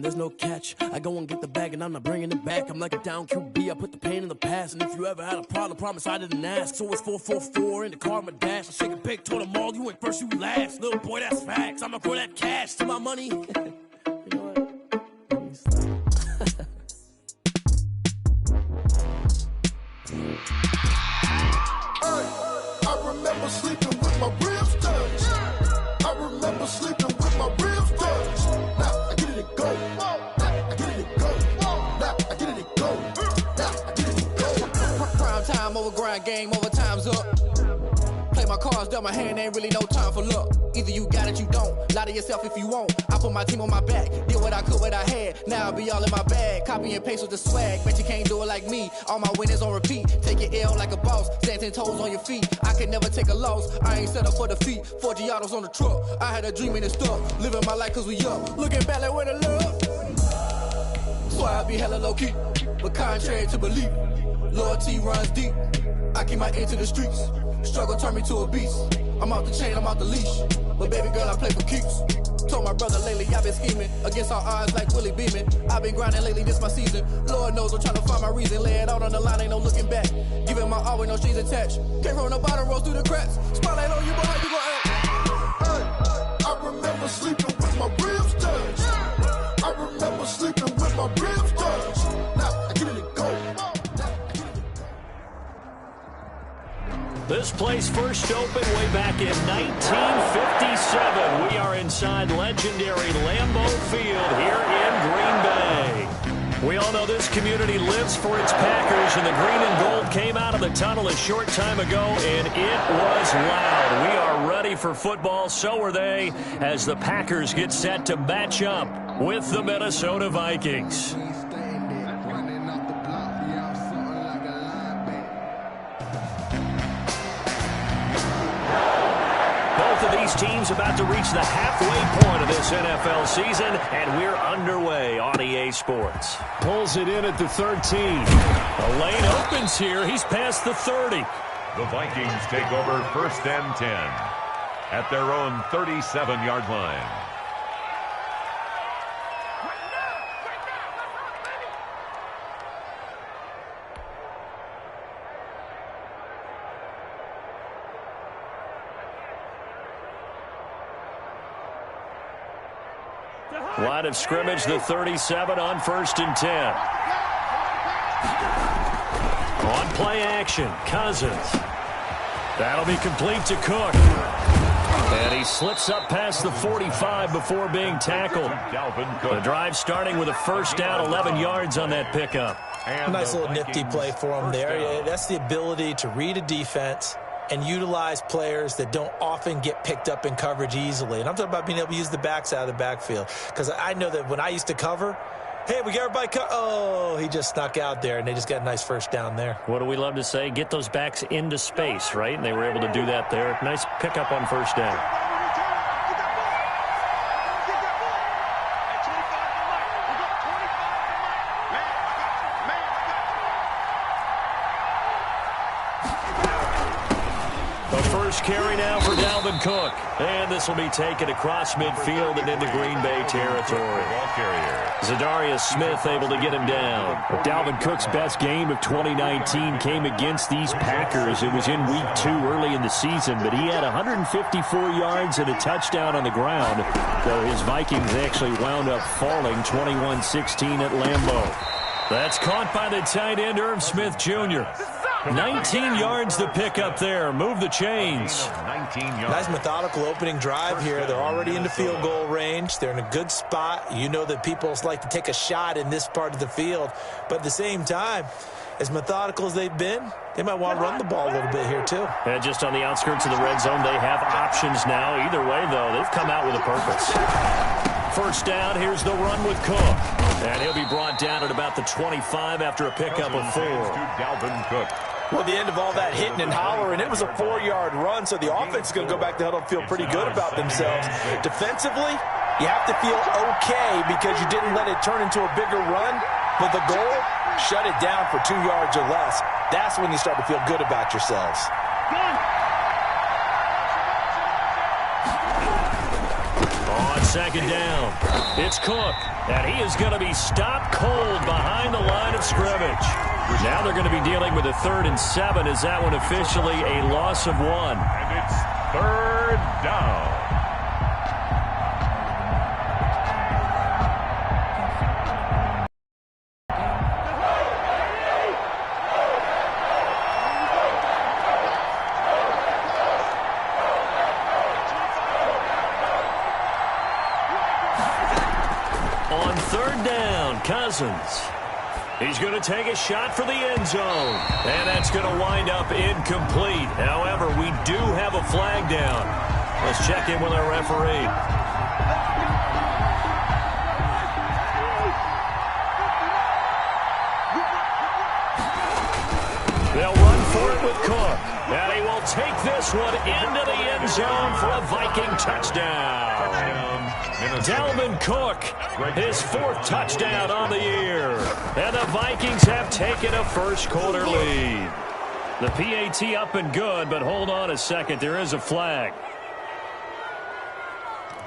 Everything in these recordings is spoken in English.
there's no catch. I go and get the bag and I'm not bringing it back. I'm like a down QB, I put the pain in the past. And if you ever had a problem, promise I didn't ask. So it's 444 in the car, my dash. I shake a big, told them all, you ain't first, you last. Little boy, that's facts. I'ma throw that cash to my money. You know what? I remember sleeping with my ribs touched. I remember sleeping with my ribs touched. Now I get it and go. Now I get it and go. Now I get it and go. Now I get it and go. Prime time over grind game, over time's up. Play my cards, dealt my hand, ain't really no time for luck. Either you got it, you don't. Lie to yourself if you won't. I put my team on my back, did what I could, what I had. Now I be all in my bag, copy and paste with the swag. Bet you can't do it like me. All my winners on repeat. Take your L like a boss, stand 10 toes on your feet. I can never take a loss. I ain't set up for defeat. 4 Giottos on the truck. I had a dream and it's stuck. Living my life cause we up. Looking back like where the love. So I be hella low key, but contrary to belief, loyalty runs deep. I keep my ear to the streets. Struggle turned me to a beast. I'm out the chain, I'm out the leash. But baby girl, I play for keeps. Told my brother lately I've been scheming against all odds like Willie Beeman. I've been grinding lately, this my season. Lord knows I'm trying to find my reason. Lay it out on the line, ain't no looking back. Giving my all with no strings attached. Can't roll no bottom, rolls through the cracks. Spotlight on you, but how you gon' act? Hey, I remember sleeping with my ribs touched. I remember sleeping with my ribs touched. Now I get it and go. This place first opened way back in 1957. We are inside legendary Lambeau Field here in Green Bay. We all know this community lives for its Packers, and the green and gold came out of the tunnel a short time ago, and it was loud. We are ready for football, so are they, as the Packers get set to match up with the Minnesota Vikings. Both of these teams about to reach the halfway point of this NFL season, and we're underway on EA Sports. Pulls it in at the 13. The lane opens here. He's past the 30. The Vikings take over 1st and 10 at their own 37-yard line. Line of scrimmage, the 37 on 1st and 10. On play action, Cousins. That'll be complete to Cook. And he slips up past the 45 before being tackled. The drive starting with a first down, 11 yards on that pickup. Nice little nifty play for him there. That's the ability to read a defense and utilize players that don't often get picked up in coverage easily. And I'm talking about being able to use the backs out of the backfield. Because I know that when I used to cover, hey, we got everybody oh, he just snuck out there, and they just got a nice first down there. What do we love to say? Get those backs into space, right? And they were able to do that there. Nice pickup on first down. Carry now for Dalvin Cook. And this will be taken across midfield and into Green Bay territory. Zadarius Smith able to get him down. Dalvin Cook's best game of 2019 came against these Packers. It was in week 2 early in the season, but he had 154 yards and a touchdown on the ground, though his Vikings actually wound up falling 21-16 at Lambeau. That's caught by the tight end, Irv Smith Jr. 19 yards to pick up there. Move the chains. Nice methodical opening drive here. They're already into field goal range. They're in a good spot. You know that people like to take a shot in this part of the field. But at the same time, as methodical as they've been, they might want to run the ball a little bit here too. And just on the outskirts of the red zone, they have options now. Either way, though, they've come out with a purpose. First down, here's the run with Cook. And he'll be brought down at about the 25 after a pickup of 4. Dalvin Cook. Well, the end of all that hitting and hollering, it was a 4-yard run, so the offense is going to go back to huddle and feel pretty good about themselves. Defensively, you have to feel okay because you didn't let it turn into a bigger run, but the goal, shut it down for 2 yards or less. That's when you start to feel good about yourselves. second down. It's Cook, and he is going to be stopped cold behind the line of scrimmage. Now they're going to be dealing with a 3rd and 7. Is that one officially a loss of 1? And it's 3rd down. On 3rd down, Cousins. He's going to take a shot for the end zone. And that's going to wind up incomplete. However, we do have a flag down. Let's check in with our referee. They'll run for it with Cook. And he will take this one into the end zone for a Viking touchdown. Dalvin Cook, his 4th touchdown on the year. And the Vikings have taken a first-quarter lead. The PAT up and good, but hold on a second. There is a flag.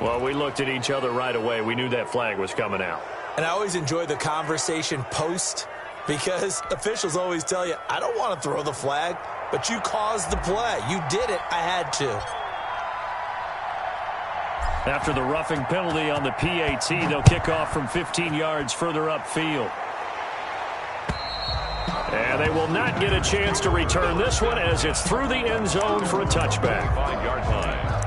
Well, we looked at each other right away. We knew that flag was coming out. And I always enjoy the conversation post because officials always tell you, I don't want to throw the flag, but you caused the play. You did it. I had to. After the roughing penalty on the PAT, they'll kick off from 15 yards further upfield. And they will not get a chance to return this one as it's through the end zone for a touchback. 5-yard line.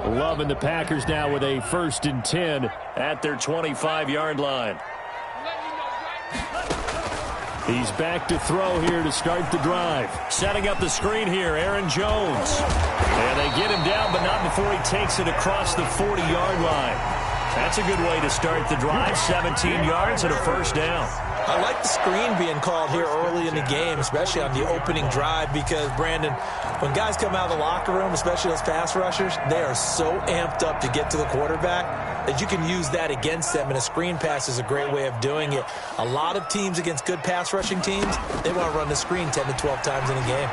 Loving the Packers now with a 1st and 10 at their 25-yard line. He's back to throw here to start the drive. Setting up the screen here, Aaron Jones. And they get him down, but not before he takes it across the 40-yard line. That's a good way to start the drive. 17 yards and a first down. I like the screen being called here early in the game, especially on the opening drive, because, Brandon, when guys come out of the locker room, especially those pass rushers, they are so amped up to get to the quarterback that you can use that against them, and a screen pass is a great way of doing it. A lot of teams against good pass rushing teams, they want to run the screen 10 to 12 times in a game.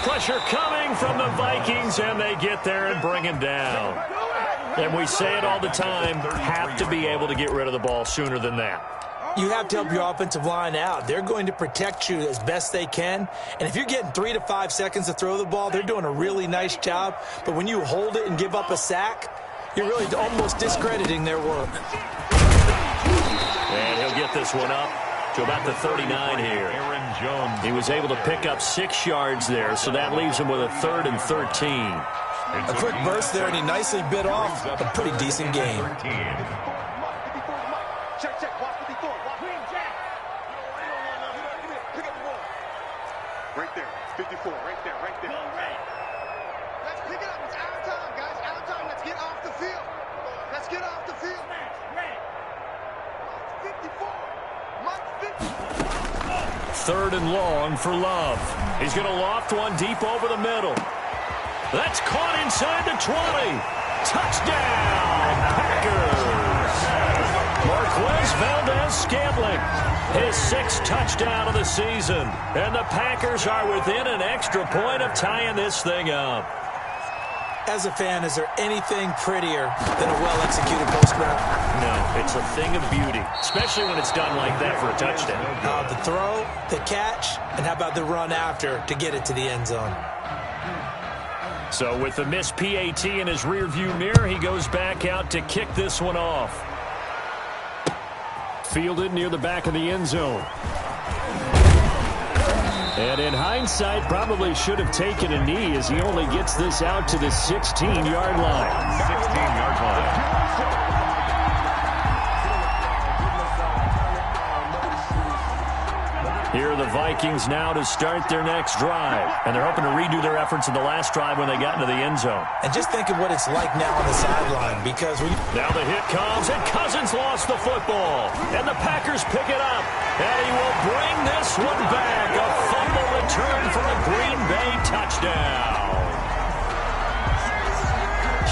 Pressure coming from the Vikings, and they get there and bring him down. And we say it all the time, have to be able to get rid of the ball sooner than that. You have to help your offensive line out. They're going to protect you as best they can. And if you're getting 3 to 5 seconds to throw the ball, they're doing a really nice job. But when you hold it and give up a sack, you're really almost discrediting their work. And he'll get this one up to about the 39 here. Aaron Jones. He was able to pick up 6 yards there, so that leaves him with a 3rd and 13. A quick burst there, and he nicely bit off a pretty decent game. Right there, 54, right there. Let's pick it up. It's our time, guys. Our time. Let's get off the field. Let's get off the field. 54. Mike 50. 3rd and long for Love. He's going to loft one deep over the middle. That's caught inside the 20. Touchdown, Packers. Marquez Valdez-Scantling, his 6th touchdown of the season. And the Packers are within an extra point of tying this thing up. As a fan, is there anything prettier than a well-executed post route? No, it's a thing of beauty, especially when it's done like that for a touchdown. The throw, the catch, and how about the run after to get it to the end zone? So with the missed PAT in his rearview mirror, he goes back out to kick this one off. Fielded near the back of the end zone. And in hindsight, probably should have taken a knee as he only gets this out to the 16-yard line. 16-yard line. Here are the Vikings now to start their next drive. And they're hoping to redo their efforts in the last drive when they got into the end zone. And just think of what it's like now on the sideline, because now the hit comes, and Cousins lost the football. And the Packers pick it up. And he will bring this one back. A fumble return for a Green Bay touchdown.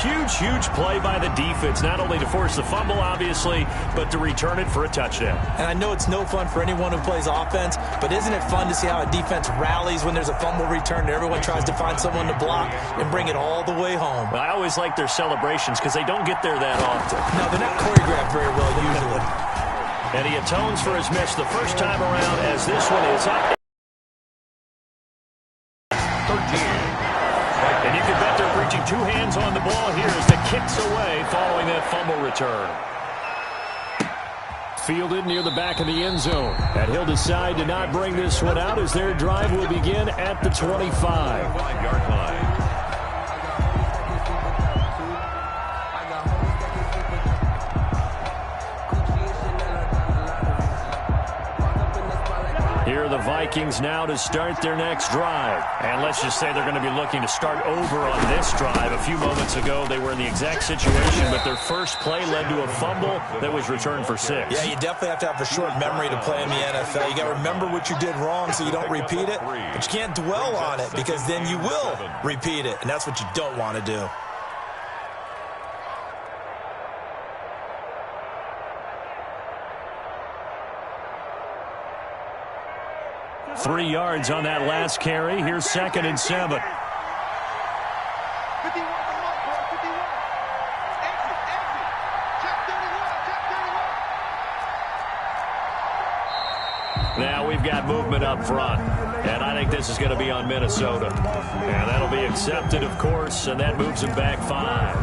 Huge, huge play by the defense, not only to force the fumble, obviously, but to return it for a touchdown. And I know it's no fun for anyone who plays offense, but isn't it fun to see how a defense rallies when there's a fumble return and everyone tries to find someone to block and bring it all the way home? Well, I always like their celebrations because they don't get there that often. No, they're not choreographed very well usually. And he atones for his miss the first time around as this one is up. 13. And you can bet they're reaching two hands on the ball here as the kick's away following that fumble return. Fielded near the back of the end zone. And he'll decide to not bring this one out as their drive will begin at the 25. 5-yard line. Here are the Vikings now to start their next drive. And let's just say they're going to be looking to start over on this drive. A few moments ago, they were in the exact situation, but their first play led to a fumble that was returned for 6. Yeah, you definitely have to have a short memory to play in the NFL. You got to remember what you did wrong so you don't repeat it, but you can't dwell on it because then you will repeat it, and that's what you don't want to do. 3 yards on that last carry. Here's 2nd and 7. Now we've got movement up front, and I think this is going to be on Minnesota. And that'll be accepted, of course, and that moves him back 5.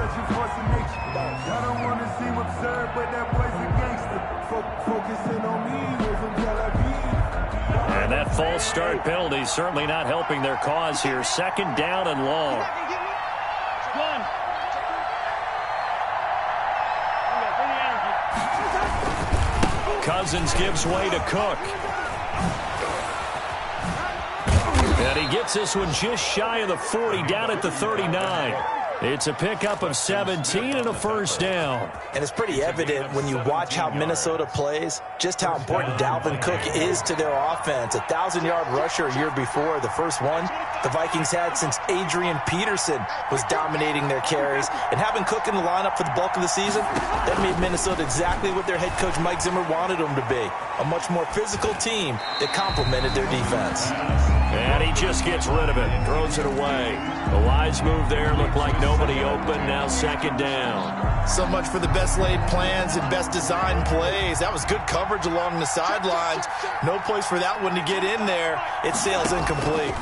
And that false start penalty is certainly not helping their cause here. 2nd down and long. Cousins gives way to Cook. And he gets this one just shy of the 40, down at the 39. It's a pickup of 17 and a first down. And it's pretty evident when you watch how Minnesota plays, just how important Dalvin Cook is to their offense. 1,000-yard rusher a year before, the first one the Vikings had since Adrian Peterson was dominating their carries. And having Cook in the lineup for the bulk of the season, that made Minnesota exactly what their head coach Mike Zimmer wanted them to be. A much more physical team that complemented their defense. And he just gets rid of it, throws it away. The wise move there, looked like nobody open, now 2nd down. So much for the best laid plans and best designed plays. That was good coverage along the sidelines. No place for that one to get in there. It sails incomplete.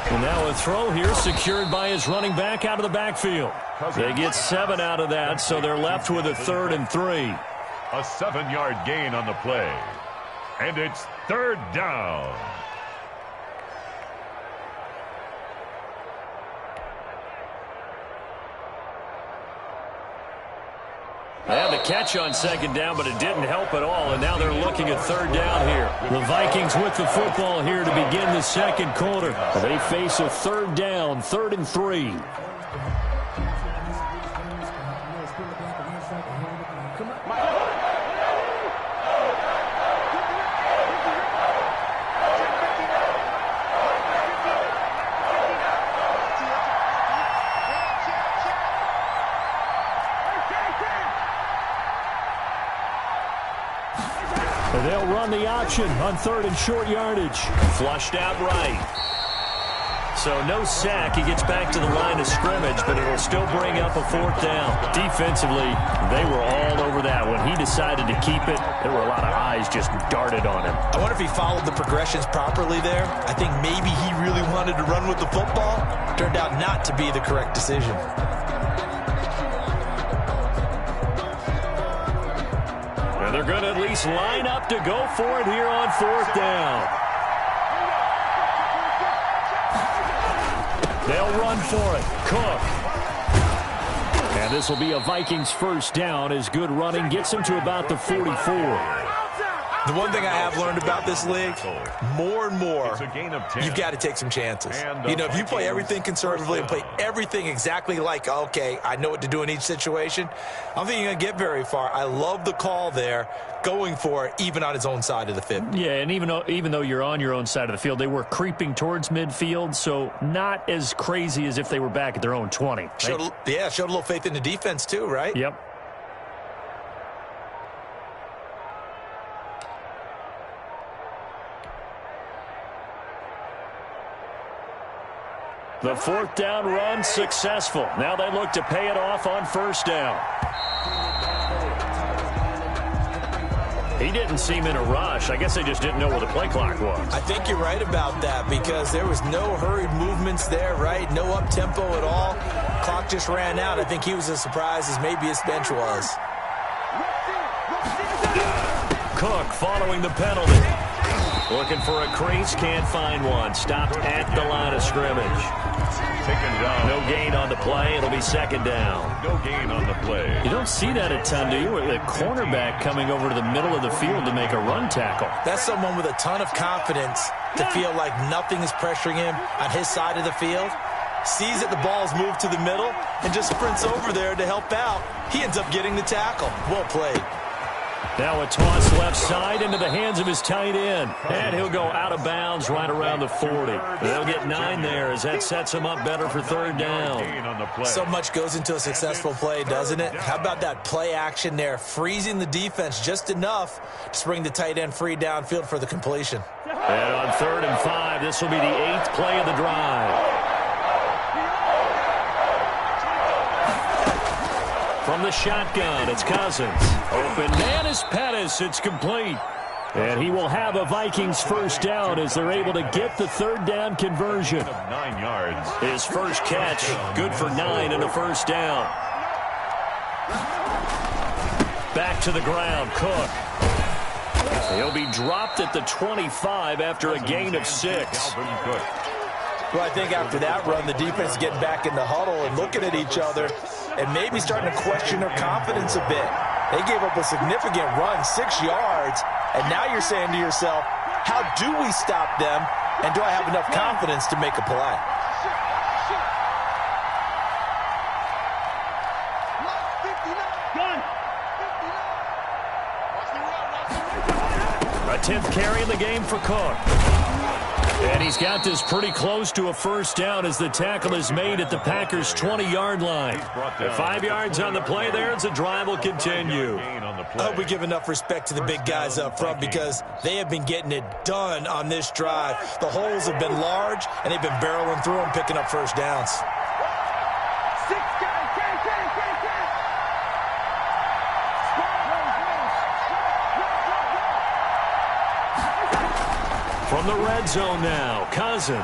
And now a throw here secured by his running back out of the backfield. They get 7 out of that, so they're left with a 3rd and 3. A 7-yard gain on the play. And it's 3rd down. They had the catch on 2nd down, but it didn't help at all, and now they're looking at 3rd down here. The Vikings with the football here to begin the 2nd quarter. They face a 3rd down, 3rd and 3. They'll run the option on 3rd and short yardage. Flushed out right. So no sack. He gets back to the line of scrimmage, but it'll still bring up a 4th down. Defensively, they were all over that. When he decided to keep it, there were a lot of eyes just darted on him. I wonder if he followed the progressions properly there. I think maybe he really wanted to run with the football. Turned out not to be the correct decision. And they're going to at least line up to go for it here on 4th down. They'll run for it. Cook. And this will be a Vikings first down as good running gets him to about the 44. The one thing I have learned about this league, more and more, you've got to take some chances. You know, if you play everything conservatively and play everything exactly like, okay, I know what to do in each situation, I don't think you're going to get very far. I love the call there, going for it, even on his own side of the field. Yeah, and even though you're on your own side of the field, they were creeping towards midfield, so not as crazy as if they were back at their own 20. Right? Showed a little faith in the defense too, right? Yep. The fourth down run successful. Now they look to pay it off on first down. He didn't seem in a rush. I guess they just didn't know where the play clock was. I think you're right about that because there was no hurried movements there, right? No up-tempo at all. Clock just ran out. I think he was as surprised as maybe his bench was. Cook following the penalty. Looking for a crease, can't find one. Stopped at the line of scrimmage. Taken down. No gain on the play. It'll be second down. No gain on the play. You don't see that a ton, do you? With a cornerback coming over to the middle of the field to make a run tackle. That's someone with a ton of confidence to feel like nothing is pressuring him on his side of the field. Sees that the ball is moved to the middle and just sprints over there to help out. He ends up getting the tackle. Well played. Now a toss left side into the hands of his tight end. And he'll go out of bounds right around the 40. They'll get 9 there as that sets him up better for third down. So much goes into a successful play, doesn't it? How about that play action there, freezing the defense just enough to bring the tight end free downfield for the completion. And on 3rd and 5, this will be the 8th play of the drive. From the shotgun, it's Cousins. Open man is Pettis. It's complete. And he will have a Vikings first down as they're able to get the third down conversion. 9 yards. His first catch, good for 9 and a first down. Back to the ground, Cook. He'll be dropped at the 25 after a gain of 6. Well, I think after that run, the defense is getting back in the huddle and looking at each other and maybe starting to question their confidence a bit. They gave up a significant run, 6 yards, and now you're saying to yourself, how do we stop them, and do I have enough confidence to make a play? A 10th carry in the game for Cook. And he's got this pretty close to a first down as the tackle is made at the Packers' 20-yard line. 5 yards on the play there as the drive will continue. I hope we give enough respect to the big guys up front because they have been getting it done on this drive. The holes have been large, and they've been barreling through them, picking up first downs. From the red zone now, Cousins.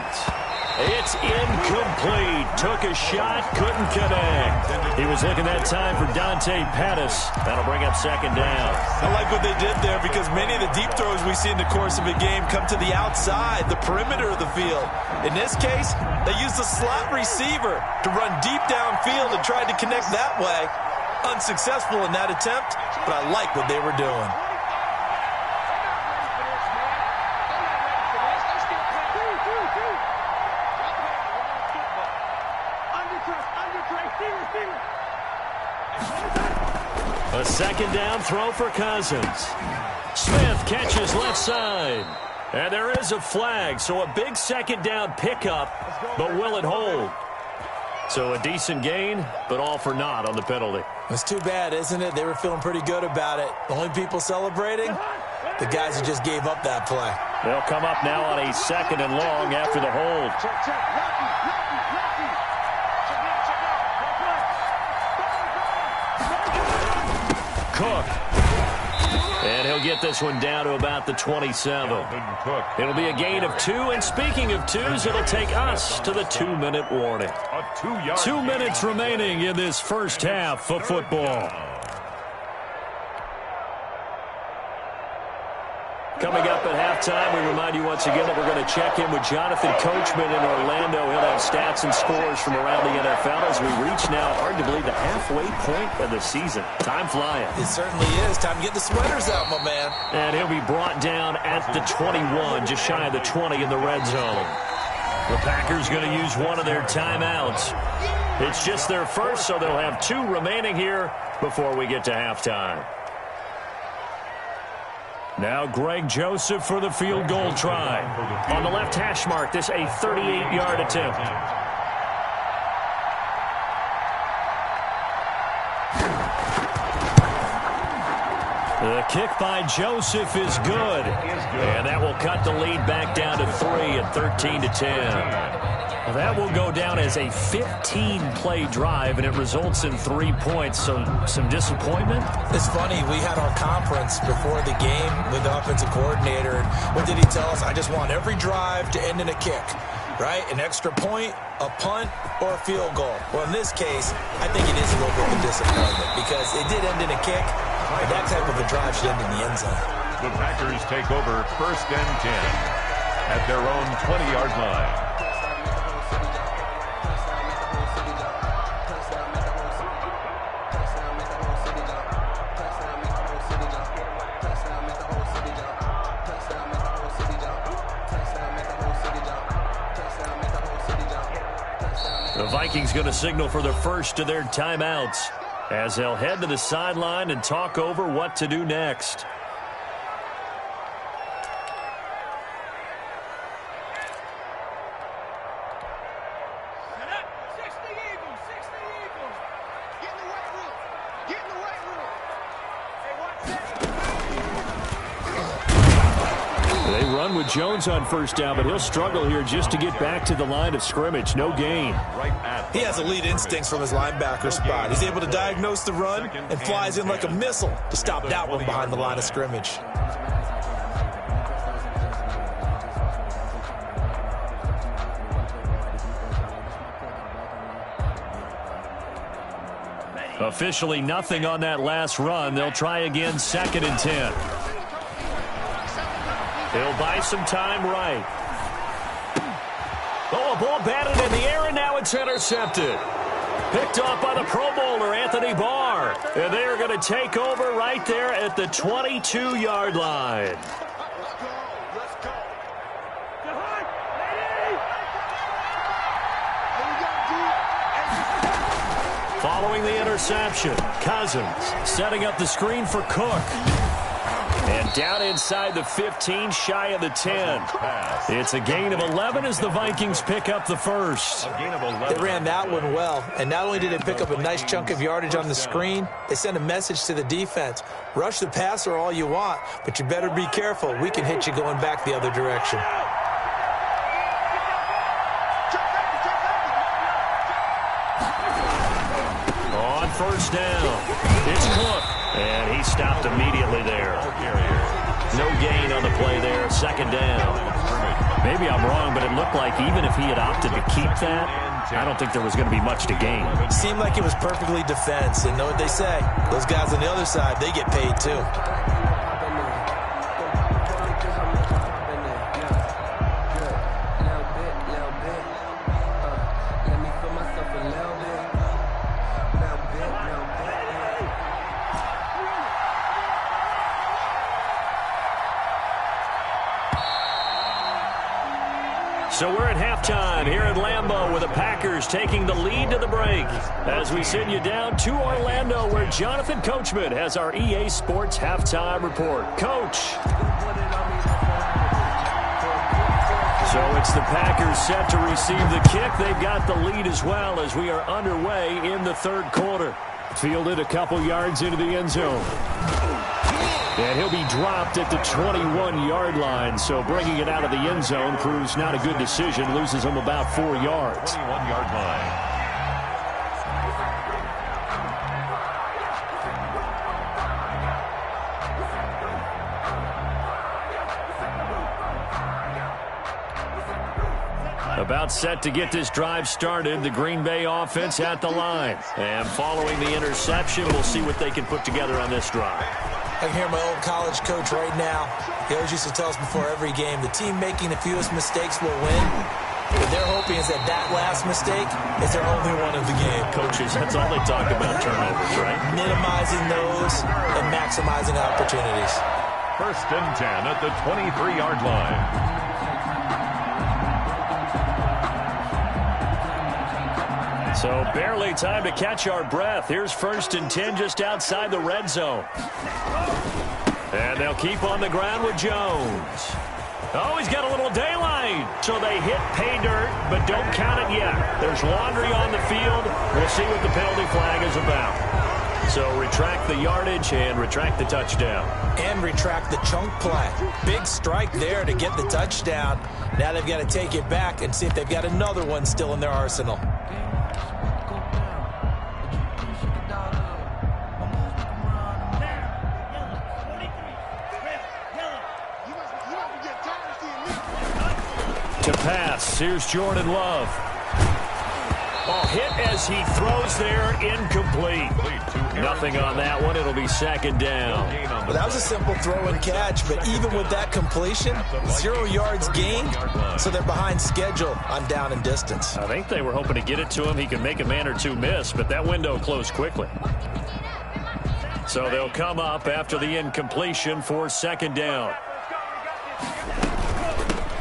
It's incomplete. Took a shot, couldn't connect. He was looking that time for Dante Pettis. That'll bring up second down. I like what they did there because many of the deep throws we see in the course of a game come to the outside, the perimeter of the field. In this case, they used a slot receiver to run deep downfield and tried to connect that way. Unsuccessful in that attempt, but I like what they were doing. A second down throw for Cousins. Smith catches left side. And there is a flag, so a big second down pickup, but will it hold? So a decent gain, but all for naught on the penalty. It's too bad, isn't it? They were feeling pretty good about it. The only people celebrating, the guys who just gave up that play. They'll come up now on a second and long after the hold. Cook. And he'll get this one down to about the 27. It'll be a gain of 2. And speaking of 2s, it'll take us to the 2-minute warning. 2 minutes remaining in this first half of football. Coming up at halftime. We remind you once again that we're going to check in with Jonathan Coachman in Orlando. He'll have stats and scores from around the NFL as we reach now, hard to believe, the halfway point of the season. Time flying. It certainly is. Time to get the sweaters out, my man. And he'll be brought down at the 21, just shy of the 20 in the red zone. The Packers going to use one of their timeouts. It's just their first, so they'll have 2 remaining here before we get to halftime. Now Greg Joseph for the field goal try. On the left hash mark, this a 38-yard attempt. The kick by Joseph is good. And that will cut the lead back down to 3 at 13-10. That will go down as a 15-play drive, and it results in 3 points. So some disappointment? It's funny. We had our conference before the game with the offensive coordinator. And what did he tell us? I just want every drive to end in a kick, right? An extra point, a punt, or a field goal. Well, in this case, I think it is a little bit of a disappointment because it did end in a kick, but that type of a drive should end in the end zone. The Packers take over 1st and 10 at their own 20-yard line. The Vikings going to signal for the first of their timeouts as they'll head to the sideline and talk over what to do next. With Jones on first down, but he'll struggle here just to get back to the line of scrimmage. No gain. He has elite instincts from his linebacker spot. He's able to diagnose the run and flies in like a missile to stop that one behind the line of scrimmage. Officially nothing on that last run. They'll try again 2nd and 10. He'll buy some time right. Oh, a ball batted in the air, and now it's intercepted. Picked off by the Pro Bowler, Anthony Barr. And they are going to take over right there at the 22-yard line. Following the interception, Cousins setting up the screen for Cook. And down inside the 15, shy of the 10. It's a gain of 11 as the Vikings pick up the first. They ran that one well, and not only did they pick up a nice chunk of yardage on the screen, they sent a message to the defense. Rush the passer all you want, but you better be careful. We can hit you going back the other direction. On first down, it's Cook. And he stopped immediately there. No gain on the play there. 2nd down. Maybe I'm wrong, but it looked like even if he had opted to keep that, I don't think there was going to be much to gain. It seemed like it was perfectly defense. And know what they say? Those guys on the other side, they get paid too. So we're at halftime here at Lambeau with the Packers taking the lead to the break as we send you down to Orlando where Jonathan Coachman has our EA Sports halftime report. Coach. So it's the Packers set to receive the kick. They've got the lead as well as we are underway in the 3rd quarter. Fielded a couple yards into the end zone. And he'll be dropped at the 21-yard line. So bringing it out of the end zone proves not a good decision. Loses him about 4 yards. 21-yard line. About set to get this drive started. The Green Bay offense at the line. And following the interception, we'll see what they can put together on this drive. I can hear my old college coach right now. He always used to tell us before every game, the team making the fewest mistakes will win. What they're hoping is that last mistake is their only one of the game. Coaches, that's all they talk about, turnovers, right? Minimizing those and maximizing opportunities. 1st and 10 at the 23-yard line. So barely time to catch our breath. Here's 1st and 10 just outside the red zone. And they'll keep on the ground with Jones. Oh, he's got a little daylight. So they hit pay dirt, but don't count it yet. There's laundry on the field. We'll see what the penalty flag is about. So retract the yardage and retract the touchdown. And retract the chunk play. Big strike there to get the touchdown. Now they've got to take it back and see if they've got another one still in their arsenal. To pass, here's Jordan Love. Oh, hit as he throws there, incomplete. Nothing on that one. It'll be 2nd down. Well, that was a simple throw and catch, but even with that completion, 0 yards gained, so they're behind schedule on down and distance. I think they were hoping to get it to him. He could make a man or two miss, but that window closed quickly. So they'll come up after the incompletion for 2nd down.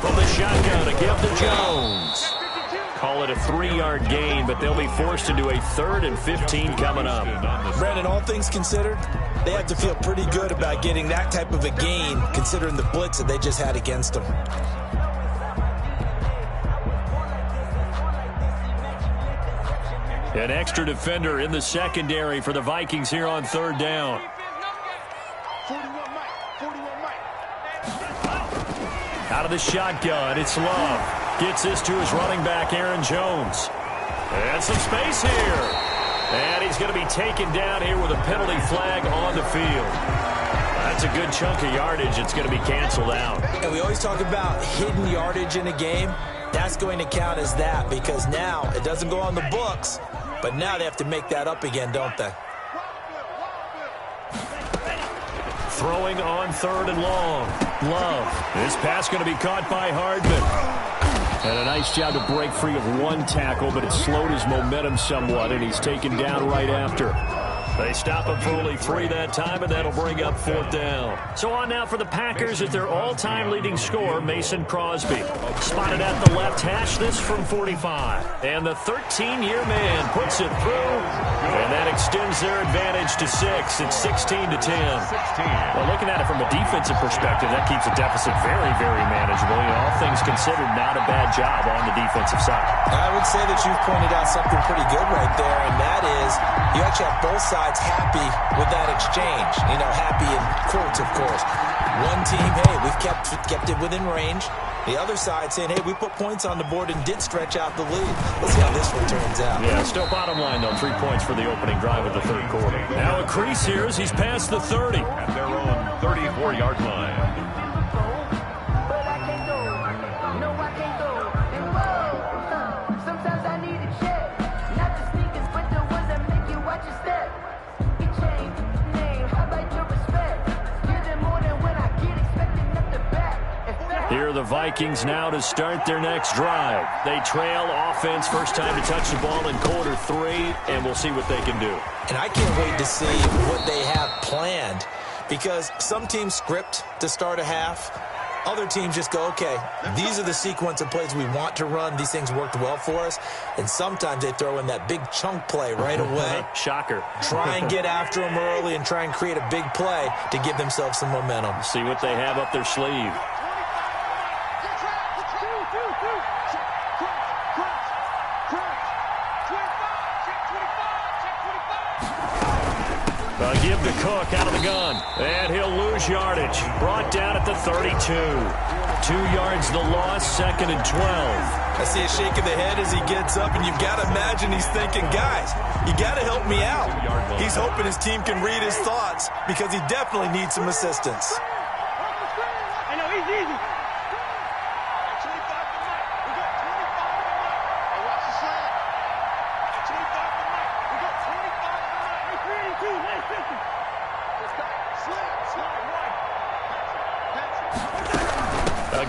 From the shotgun to give to Jones. Call it a 3-yard gain, but they'll be forced into a 3rd and 15 coming up. Brandon, all things considered, they have to feel pretty good about getting that type of a gain, considering the blitz that they just had against them. An extra defender in the secondary for the Vikings here on 3rd down. Out of the shotgun, it's Love. Gets this to his running back, Aaron Jones. And some space here. And he's going to be taken down here with a penalty flag on the field. That's a good chunk of yardage. It's going to be canceled out. And we always talk about hidden yardage in a game. That's going to count as that because now it doesn't go on the books, but now they have to make that up again, don't they? Throwing on 3rd and long. Love. This pass going to be caught by Hardman. And a nice job to break free of one tackle, but it slowed his momentum somewhat, and he's taken down right after. They stop him for only 3 that time, and that'll bring up 4th down. So on now for the Packers at their all-time leading scorer, Mason Crosby. Spotted at the left hash, this from 45. And the 13-year man puts it through, and that extends their advantage to 6. It's 16-10. Well, looking at it from a defensive perspective, that keeps the deficit very, very manageable. You know, all things considered, not a bad job on the defensive side. I would say that you've pointed out something pretty good right there, and that is you actually have both sides happy with that exchange. You know, happy in quotes, of course. One team, hey, we've kept it within range. The other side saying, hey, we put points on the board and did stretch out the lead. Let's see how this one turns out. Yeah, still bottom line, though. 3 points for the opening drive of the 3rd quarter. Now a crease here as he's past the 30. At their own 34-yard line. Here are the Vikings now to start their next drive. They trail offense, first time to touch the ball in quarter 3, and we'll see what they can do. And I can't wait to see what they have planned because some teams script to start a half. Other teams just go, okay, these are the sequence of plays we want to run. These things worked well for us. And sometimes they throw in that big chunk play right away. Shocker. Try and get after them early and try and create a big play to give themselves some momentum. See what they have up their sleeve. Give to Cook out of the gun. And he'll lose yardage. Brought down at the 32. 2 yards the loss, 2nd and 12. I see a shake of the head as he gets up, and you've got to imagine he's thinking, guys, you got to help me out. He's hoping his team can read his thoughts because he definitely needs some assistance. I know, he's easy.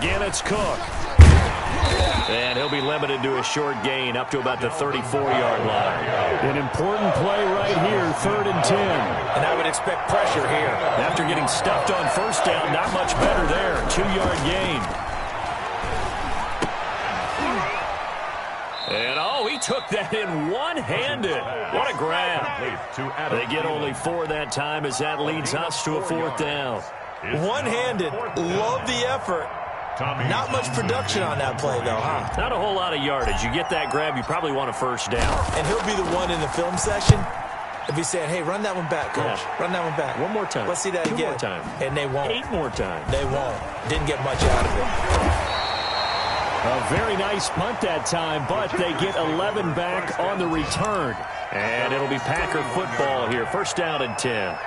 Again, it's Cook. And he'll be limited to a short gain up to about the 34-yard line. An important play right here, 3rd and 10. And I would expect pressure here. After getting stuffed on first down, not much better there. 2-yard gain. And, oh, he took that in one-handed. What a grab. They get only 4 that time as that leads us to a 4th down. One-handed. Love the effort. Not much production on that play, though, huh? Not a whole lot of yardage. You get that grab, you probably want a first down. And he'll be the one in the film session. If he's saying, hey, run that one back, coach. Yeah. Run that one back. One more time. Let's see that 2 again. more times. And they won't. 8 more times. They won't. Didn't get much out of it. A very nice punt that time, but they get 11 back on the return. And it'll be Packer football here. 1st down and 10.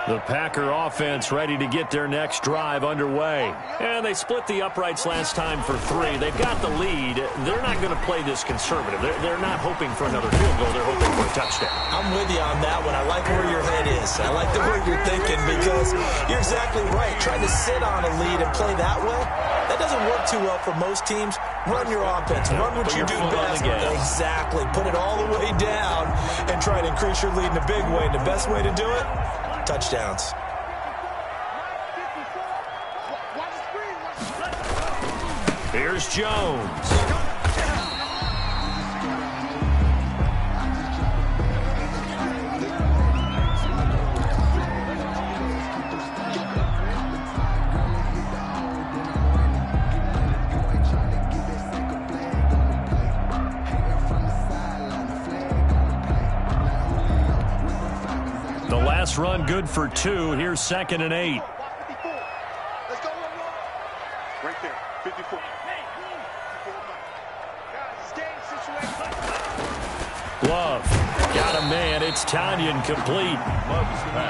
The Packer offense ready to get their next drive underway. And they split the uprights last time for 3. They've got the lead. They're not going to play this conservative. They're not hoping for another field goal. They're hoping for a touchdown. I'm with you on that one. I like where your head is. I like the way you're thinking because you're exactly right. Trying to sit on a lead and play that way, that doesn't work too well for most teams. Run your offense. Run what you do best. Exactly. Put it all the way down and try to increase your lead in a big way. And the best way to do it? Touchdowns. Here's Jones. Last run good for 2. Here's 2nd and 8. Let's go. Right there, 54. Love. Got a man. It's Tanyan complete.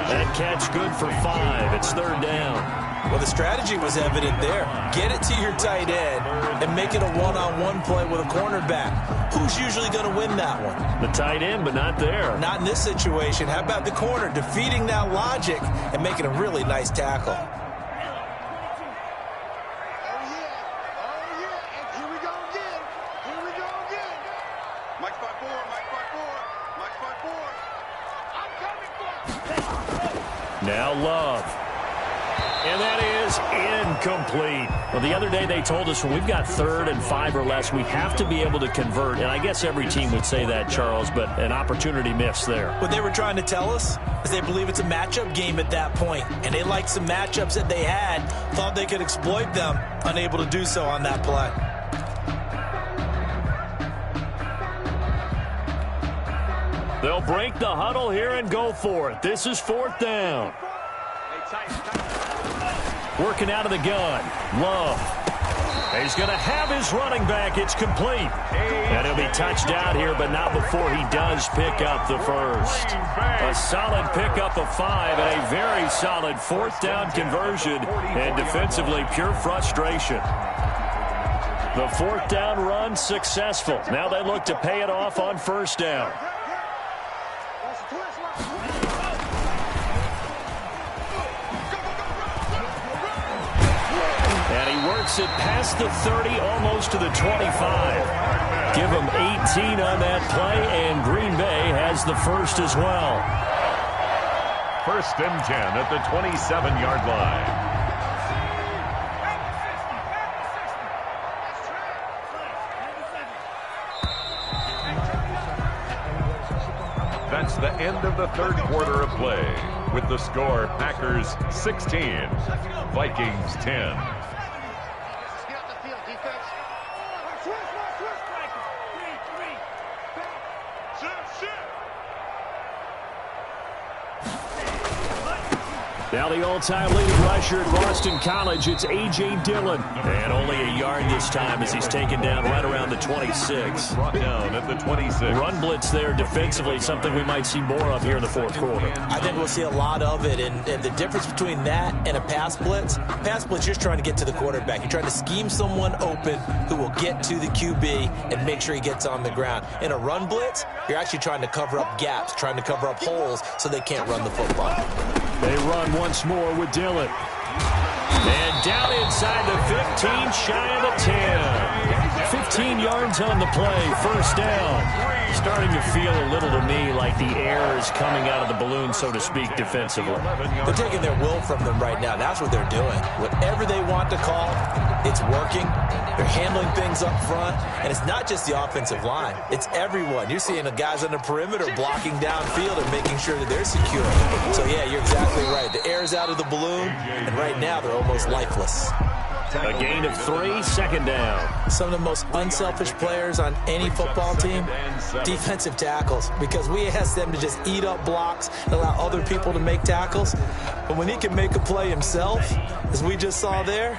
That catch good for 5. It's 3rd down. Well, the strategy was evident there. Get it to your tight end and make it a one-on-one play with a cornerback. Who's usually going to win that one? The tight end, but not there. Not in this situation. How about the corner defeating that logic and making a really nice tackle? Now Love. And that is incomplete. Well, the other day they told us when we've got 3rd and 5 or less, we have to be able to convert. And I guess every team would say that, Charles, but an opportunity missed there. What they were trying to tell us is they believe it's a matchup game at that point. And they liked some matchups that they had, thought they could exploit them, unable to do so on that play. They'll break the huddle here and go for it. This is 4th down. Working out of the gun. Love. He's going to have his running back. It's complete. And he'll be touched out here, but not before he does pick up the first. A solid pickup of 5 and a very solid 4th down conversion. And defensively, pure frustration. The 4th down run successful. Now they look to pay it off on 1st down. Works it past the 30, almost to the 25. Give them 18 on that play, and Green Bay has the first as well. 1st and 10 at the 27-yard line. That's the end of the 3rd quarter of play. With the score, Packers 16, Vikings 10. Now the all-time leading rusher at Boston College, it's A.J. Dillon. And only a yard this time as he's taken down right around the 26. Brought down at the 26. Run blitz there defensively, something we might see more of here in the 4th quarter. I think we'll see a lot of it, and the difference between that and a pass blitz, you're just trying to get to the quarterback. You're trying to scheme someone open who will get to the QB and make sure he gets on the ground. In a run blitz, you're actually trying to cover up gaps, trying to cover up holes so they can't run the football. They They run once more with Dillon. And down inside the 15, shy of the 10. 15 yards on the play, first down. Starting to feel a little to me like the air is coming out of the balloon, so to speak, defensively. They're taking their will from them right now. That's what they're doing. Whatever they want to call, it's working. They're handling things up front. And it's not just the offensive line. It's everyone. You're seeing the guys on the perimeter blocking downfield and making sure that they're secure. So, yeah, you're exactly right. The air is out of the balloon, and right now they're almost lifeless. A gain of 3, second down. Some of the most unselfish players on any football team, defensive tackles, because we ask them to just eat up blocks and allow other people to make tackles. But when he can make a play himself, as we just saw there,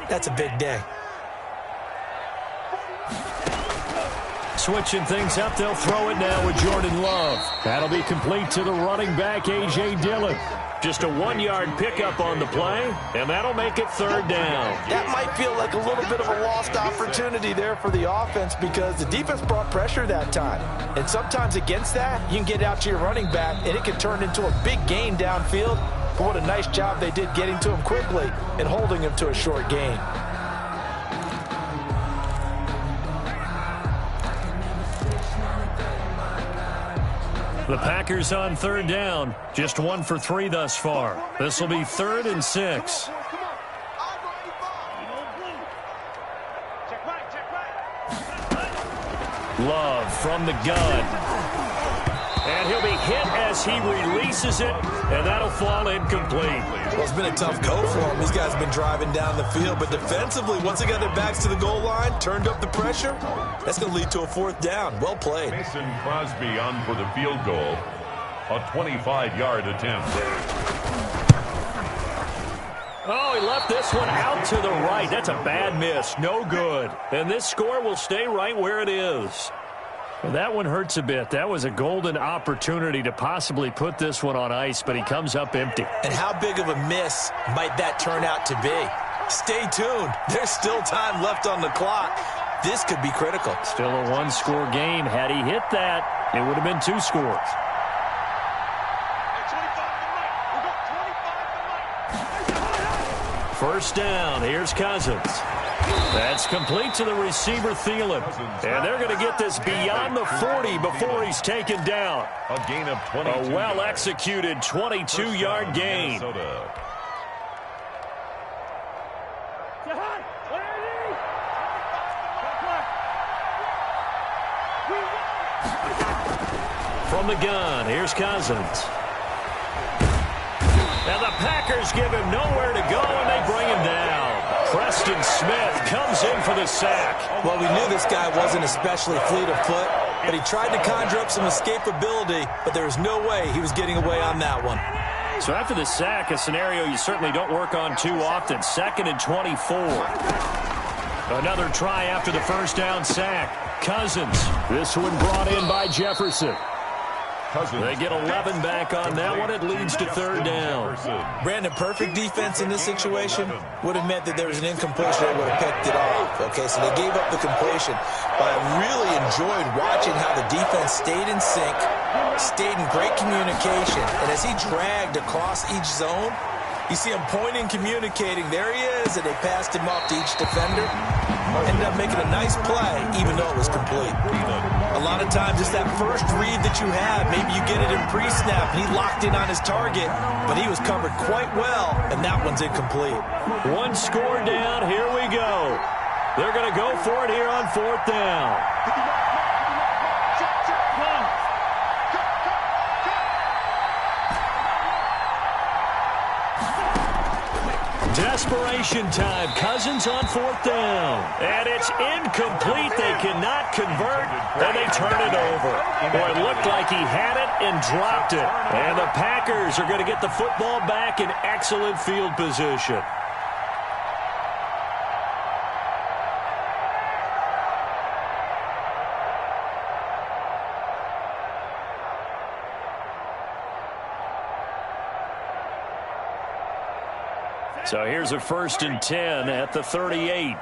that's a big day. Switching things up, they'll throw it now with Jordan Love. That'll be complete to the running back, A.J. Dillon. Just a 1-yard pickup on the play, and that'll make it third down. That might feel like a little bit of a lost opportunity there for the offense because the defense brought pressure that time. And sometimes against that, you can get out to your running back, and it can turn into a big gain downfield. But what a nice job they did getting to him quickly and holding him to a short gain. The Packers on third down. Just 1 for 3 thus far. This will be 3rd and 6. Love from the gun. And he'll be hit as he releases it, and that'll fall incomplete. Well, it's been a tough go for him. These guys have been driving down the field, but defensively, once they got their backs to the goal line, turned up the pressure, that's going to lead to a 4th down. Well played. Mason Crosby on for the field goal. A 25-yard attempt. Oh, he left this one out to the right. That's a bad miss. No good. And this score will stay right where it is. Well, that one hurts a bit. That was a golden opportunity to possibly put this one on ice, but he comes up empty. And how big of a miss might that turn out to be? Stay tuned. There's still time left on the clock. This could be critical. Still a 1-score game. Had he hit that, it would have been 2 scores. First down. Here's Cousins. That's complete to the receiver, Thielen. And they're going to get this beyond the 40 before he's taken down. A gain of 22. A well-executed 22-yard gain. From the gun, here's Cousins. And the Packers give him nowhere to go, and they bring him down. Preston Smith comes in for the sack. Well, we knew this guy wasn't especially fleet of foot, but he tried to conjure up some escapability, but there was no way he was getting away on that one. So after the sack, a scenario you certainly don't work on too often. 2nd and 24. Another try after the first down sack. Cousins. This one brought in by Jefferson. They get 11 back on that one. It leads to 3rd down. Brandon, perfect defense in this situation would have meant that there was an incompletion. They would have picked it off. Okay, so they gave up the completion. But I really enjoyed watching how the defense stayed in sync, stayed in great communication. And as he dragged across each zone, you see him pointing, communicating. There he is, and they passed him off to each defender. Ended up making a nice play, even though it was complete. A lot of times it's that first read that you have. Maybe you get it in pre-snap. He locked in on his target, but he was covered quite well, and that one's incomplete. 1 score down. Here we go. They're going to go for it here on 4th down. Desperation time. Cousins on 4th down. And it's incomplete. They cannot convert, and they turn it over. Boy, it looked like he had it and dropped it. And the Packers are going to get the football back in excellent field position. So here's a 1st and 10 at the 38.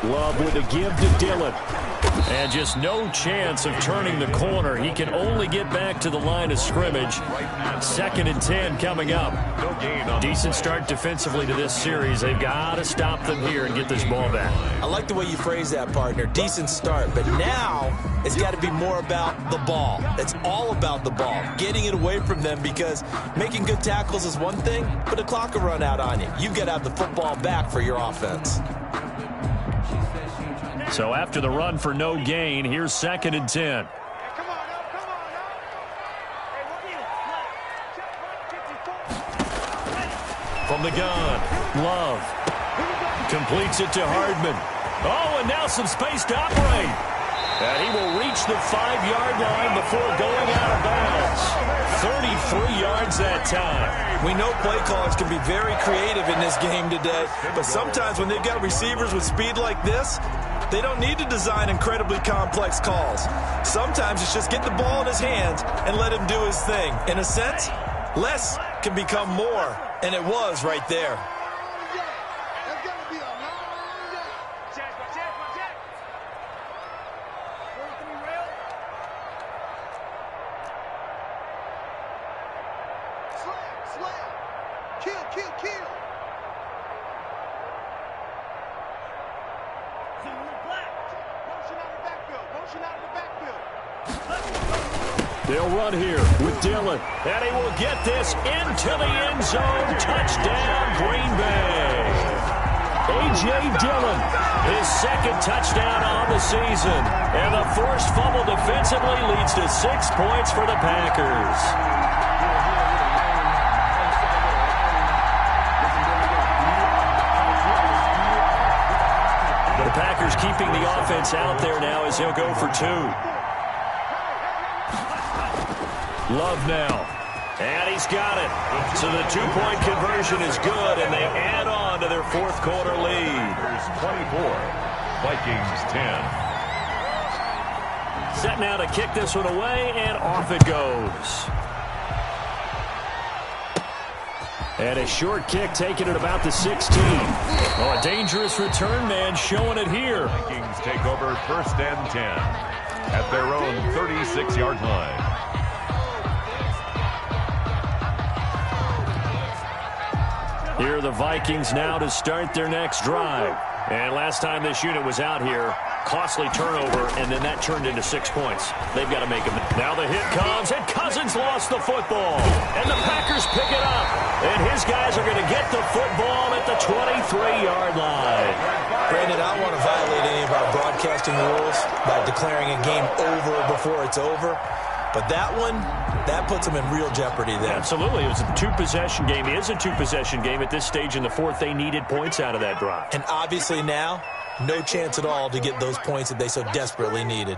Love with a give to Dillon. And just no chance of turning the corner. He can only get back to the line of scrimmage. 2nd and 10 coming up. Decent start defensively to this series. They've got to stop them here and get this ball back. I like the way you phrase that, partner. Decent start. But now it's got to be more about the ball. It's all about the ball. Getting it away from them, because making good tackles is one thing, but the clock will run out on you. You've got to have the football back for your offense. So after the run for no gain, here's 2nd and 10. From the gun, Love completes it to Hardman. Oh, and now some space to operate. And he will reach the 5-yard line before going out of bounds. 33 yards that time. We know play callers can be very creative in this game today, but sometimes when they've got receivers with speed like this, they don't need to design incredibly complex calls. Sometimes it's just get the ball in his hands and let him do his thing. In a sense, less can become more, and it was right there. They'll run here with Dillon. And he will get this into the end zone. Touchdown, Green Bay. A.J. Dillon, his 2nd touchdown on the season. And the forced fumble defensively leads to 6 points for the Packers. The Packers keeping the offense out there now as he'll go for 2. Love now. And he's got it. So the 2-point conversion is good, and they add on to their 4th quarter lead. 24, Vikings 10. Set now to kick this one away, and off it goes. And a short kick taken at about the 16. Oh, a dangerous return man showing it here. Vikings take over 1st and 10 at their own 36-yard line. Here are the Vikings now to start their next drive. And last time this unit was out here, costly turnover, and then that turned into 6 points. They've got to make them. Now the hit comes, and Cousins lost the football. And the Packers pick it up. And his guys are going to get the football at the 23-yard line. Brandon, I don't want to violate any of our broadcasting rules by declaring a game over before it's over. But that one, that puts them in real jeopardy there. Absolutely. It was a 2-possession game. It is a 2-possession game at this stage in the 4th. They needed points out of that drive. And obviously now, no chance at all to get those points that they so desperately needed.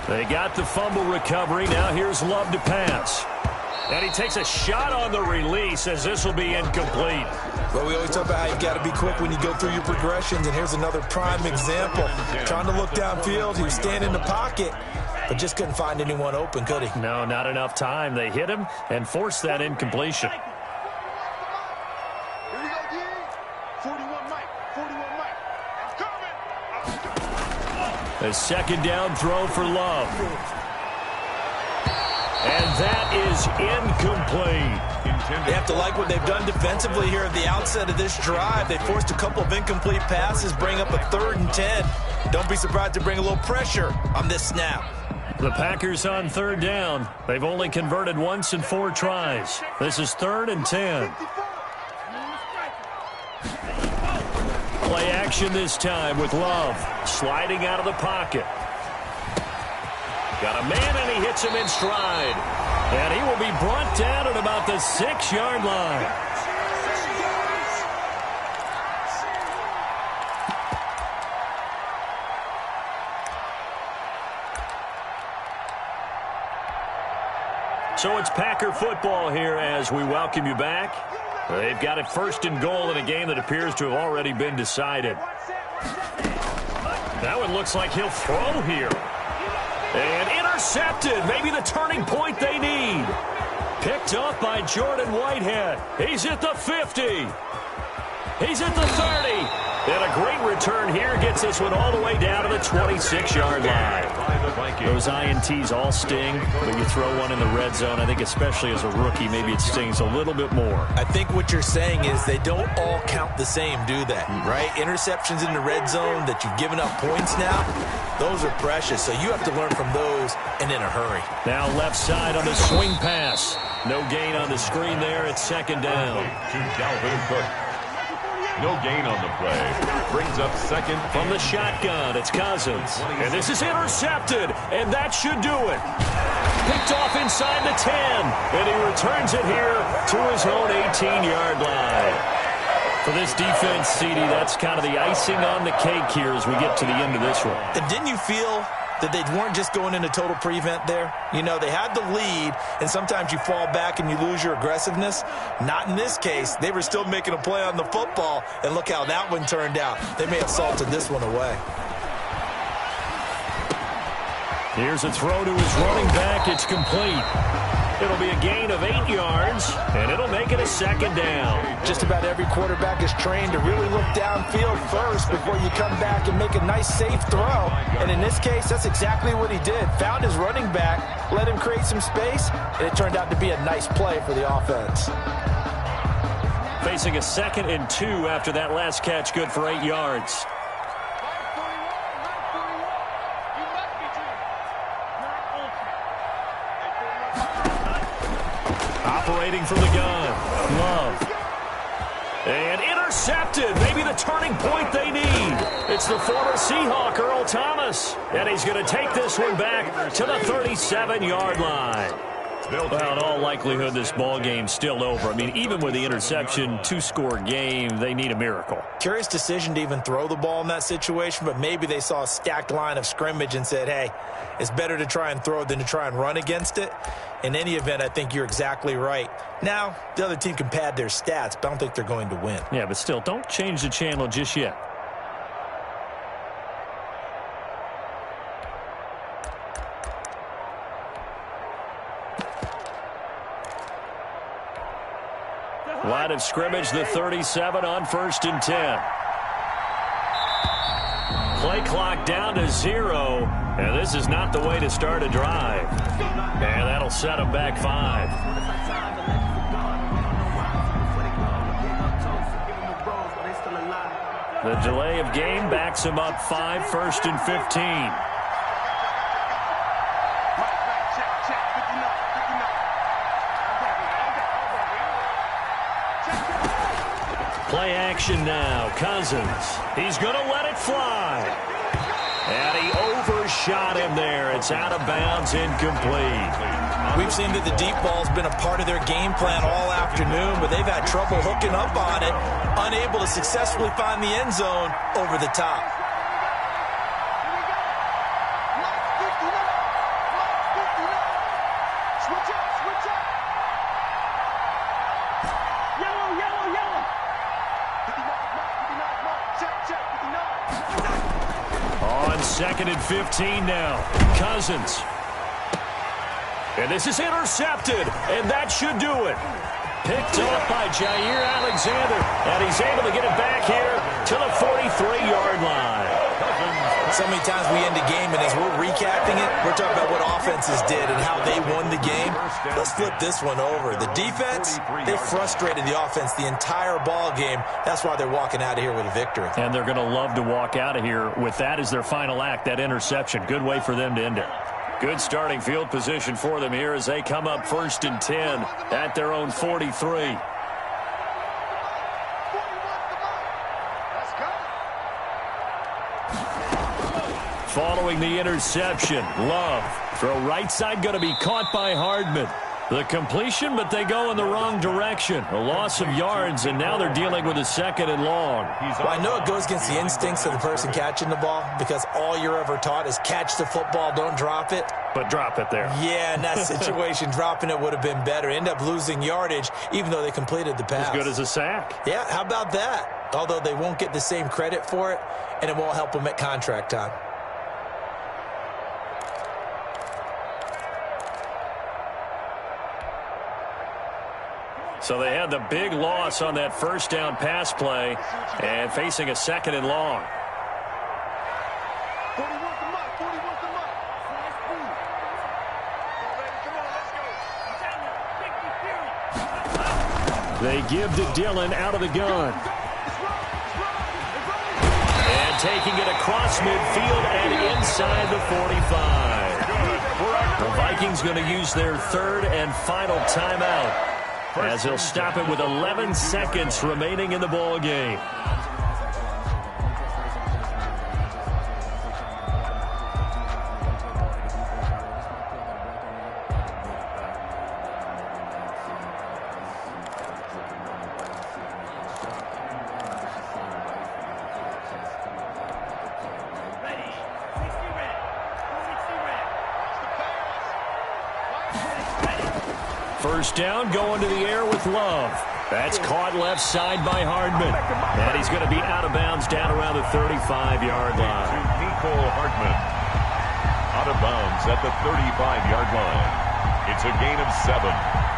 They got the fumble recovery. Now here's Love to pass. And he takes a shot on the release as this will be incomplete. Well, we always talk about how you've got to be quick when you go through your progressions, and here's another prime example. Trying to look downfield, he was standing in the pocket, but just couldn't find anyone open, could he? No, not enough time. They hit him and forced that incompletion. Here we go, D. 41 Mike. 41 Mike. A 2nd down throw for Love. And that is incomplete. They have to like what they've done defensively here at the outset of this drive. They forced a couple of incomplete passes, bring up a 3rd and 10. Don't be surprised to bring a little pressure on this snap. The Packers on 3rd down. They've only converted once in 4 tries. This is 3rd and 10. Play action this time with Love sliding out of the pocket. Got a man, and he hits him in stride. And he will be brought down at about the 6-yard line. So it's Packer football here as we welcome you back. They've got it 1st and goal in a game that appears to have already been decided. That one looks like he'll throw here. And intercepted. Maybe the turning point they need. Picked up by Jordan Whitehead. He's at the 50. He's at the 30. And a great return here gets this one all the way down to the 26-yard line. Those INTs all sting, but you throw one in the red zone, I think especially as a rookie, maybe it stings a little bit more. I think what you're saying is they don't all count the same, do they? Right? Interceptions in the red zone that you've given up points now, those are precious. So you have to learn from those and in a hurry. Now left side on the swing pass. No gain on the screen there. It's second down. To Dalvin Cook. No gain on the play. Brings up second. From the shotgun, it's Cousins. And this is intercepted, and that should do it. Picked off inside the 10, and he returns it here to his own 18-yard line. For this defense, CD, that's kind of the icing on the cake here as we get to the end of this one. And didn't you feel that they weren't just going into total prevent there? You know, they had the lead, and sometimes you fall back and you lose your aggressiveness. Not in this case. They were still making a play on the football, and look how that one turned out. They may have salted this one away. Here's a throw to his running back. It's complete. It'll be a gain of 8 yards, and it'll make it a second down. Just about every quarterback is trained to really look downfield first before you come back and make a nice, safe throw. And in this case, that's exactly what he did. Found his running back, let him create some space, and it turned out to be a nice play for the offense. Facing a 2nd and 2 after that last catch, good for 8 yards. Operating from the gun, Love. And intercepted, maybe the turning point they need. It's the former Seahawk, Earl Thomas. And he's going to take this one back to the 37-yard line. Well, in all likelihood, this ball game's still over. I mean, even with the interception, 2-score game, they need a miracle. Curious decision to even throw the ball in that situation, but maybe they saw a stacked line of scrimmage and said, hey, it's better to try and throw than to try and run against it. In any event, I think you're exactly right. Now, the other team can pad their stats, but I don't think they're going to win. Yeah, but still, don't change the channel just yet. Line of scrimmage, the 37 on 1st and 10. Play clock down to 0, and this is not the way to start a drive. And that'll set them back 5. The delay of game backs him up 5, 1st and 15. Play action now. Cousins. He's going to let it fly. And he overshot him there. It's out of bounds, incomplete. We've seen that the deep ball's been a part of their game plan all afternoon, but they've had trouble hooking up on it, unable to successfully find the end zone over the top. On 2nd and 15 now. Cousins. And this is intercepted, and that should do it. Picked off by Jair Alexander, and he's able to get it back here to the 43-yard line. So many times we end a game, and as we're recapping it, we're talking about what offenses did and how they won the game. Let's flip this one over. The defense, they frustrated the offense the entire ball game. That's why they're walking out of here with a victory. And they're going to love to walk out of here with that as their final act, that interception. Good way for them to end it. Good starting field position for them here as they come up 1st and 10 at their own 43. Following the interception, Love. Throw right side going to be caught by Hardman. The completion, but they go in the wrong direction. A loss of yards, and now they're dealing with a 2nd and long. Well, I know it goes against the instincts of the person catching the ball because all you're ever taught is catch the football, don't drop it. But drop it there. Yeah, in that situation, dropping it would have been better. End up losing yardage, even though they completed the pass. As good as a sack. Yeah, how about that? Although they won't get the same credit for it, and it won't help them at contract time. So they had the big loss on that first down pass play and facing a 2nd and long. They give to Dillon out of the gun. And taking it across midfield and inside the 45. The Vikings going to use their 3rd and final timeout, as he'll stop it with 11 seconds remaining in the ball game. First down, going to the air with Love. That's caught left side by Hardman. And he's going to be out of bounds down around the 35-yard line. To Nicole Hardman. Out of bounds at the 35-yard line. It's a gain of 7.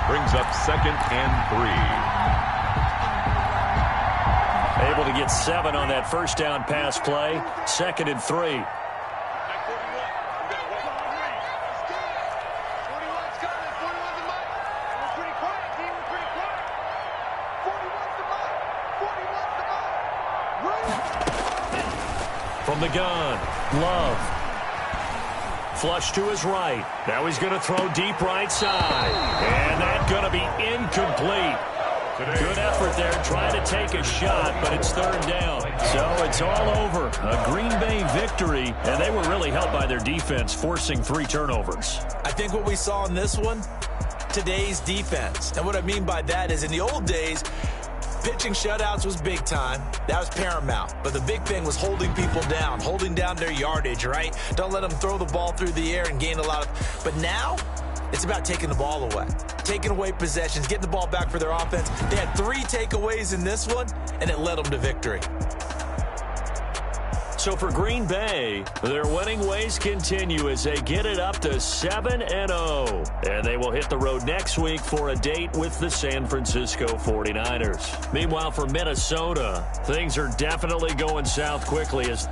Brings up 2nd and 3. Able to get 7 on that first down pass play. 2nd and 3. From the gun, Love. Flush to his right. Now he's going to throw deep right side. And that's going to be incomplete. Good effort there, trying to take a shot, but it's 3rd down. So it's all over. A Green Bay victory, and they were really helped by their defense, forcing 3 turnovers. I think what we saw in this one, today's defense. And what I mean by that is in the old days, pitching shutouts was big time. That was paramount. But the big thing was holding people down, holding down their yardage, right? Don't let them throw the ball through the air and gain a lot of... But now, it's about taking the ball away. Taking away possessions, getting the ball back for their offense. They had 3 takeaways in this one, and it led them to victory. So for Green Bay, their winning ways continue as they get it up to 7-0. And they will hit the road next week for a date with the San Francisco 49ers. Meanwhile, for Minnesota, things are definitely going south quickly as...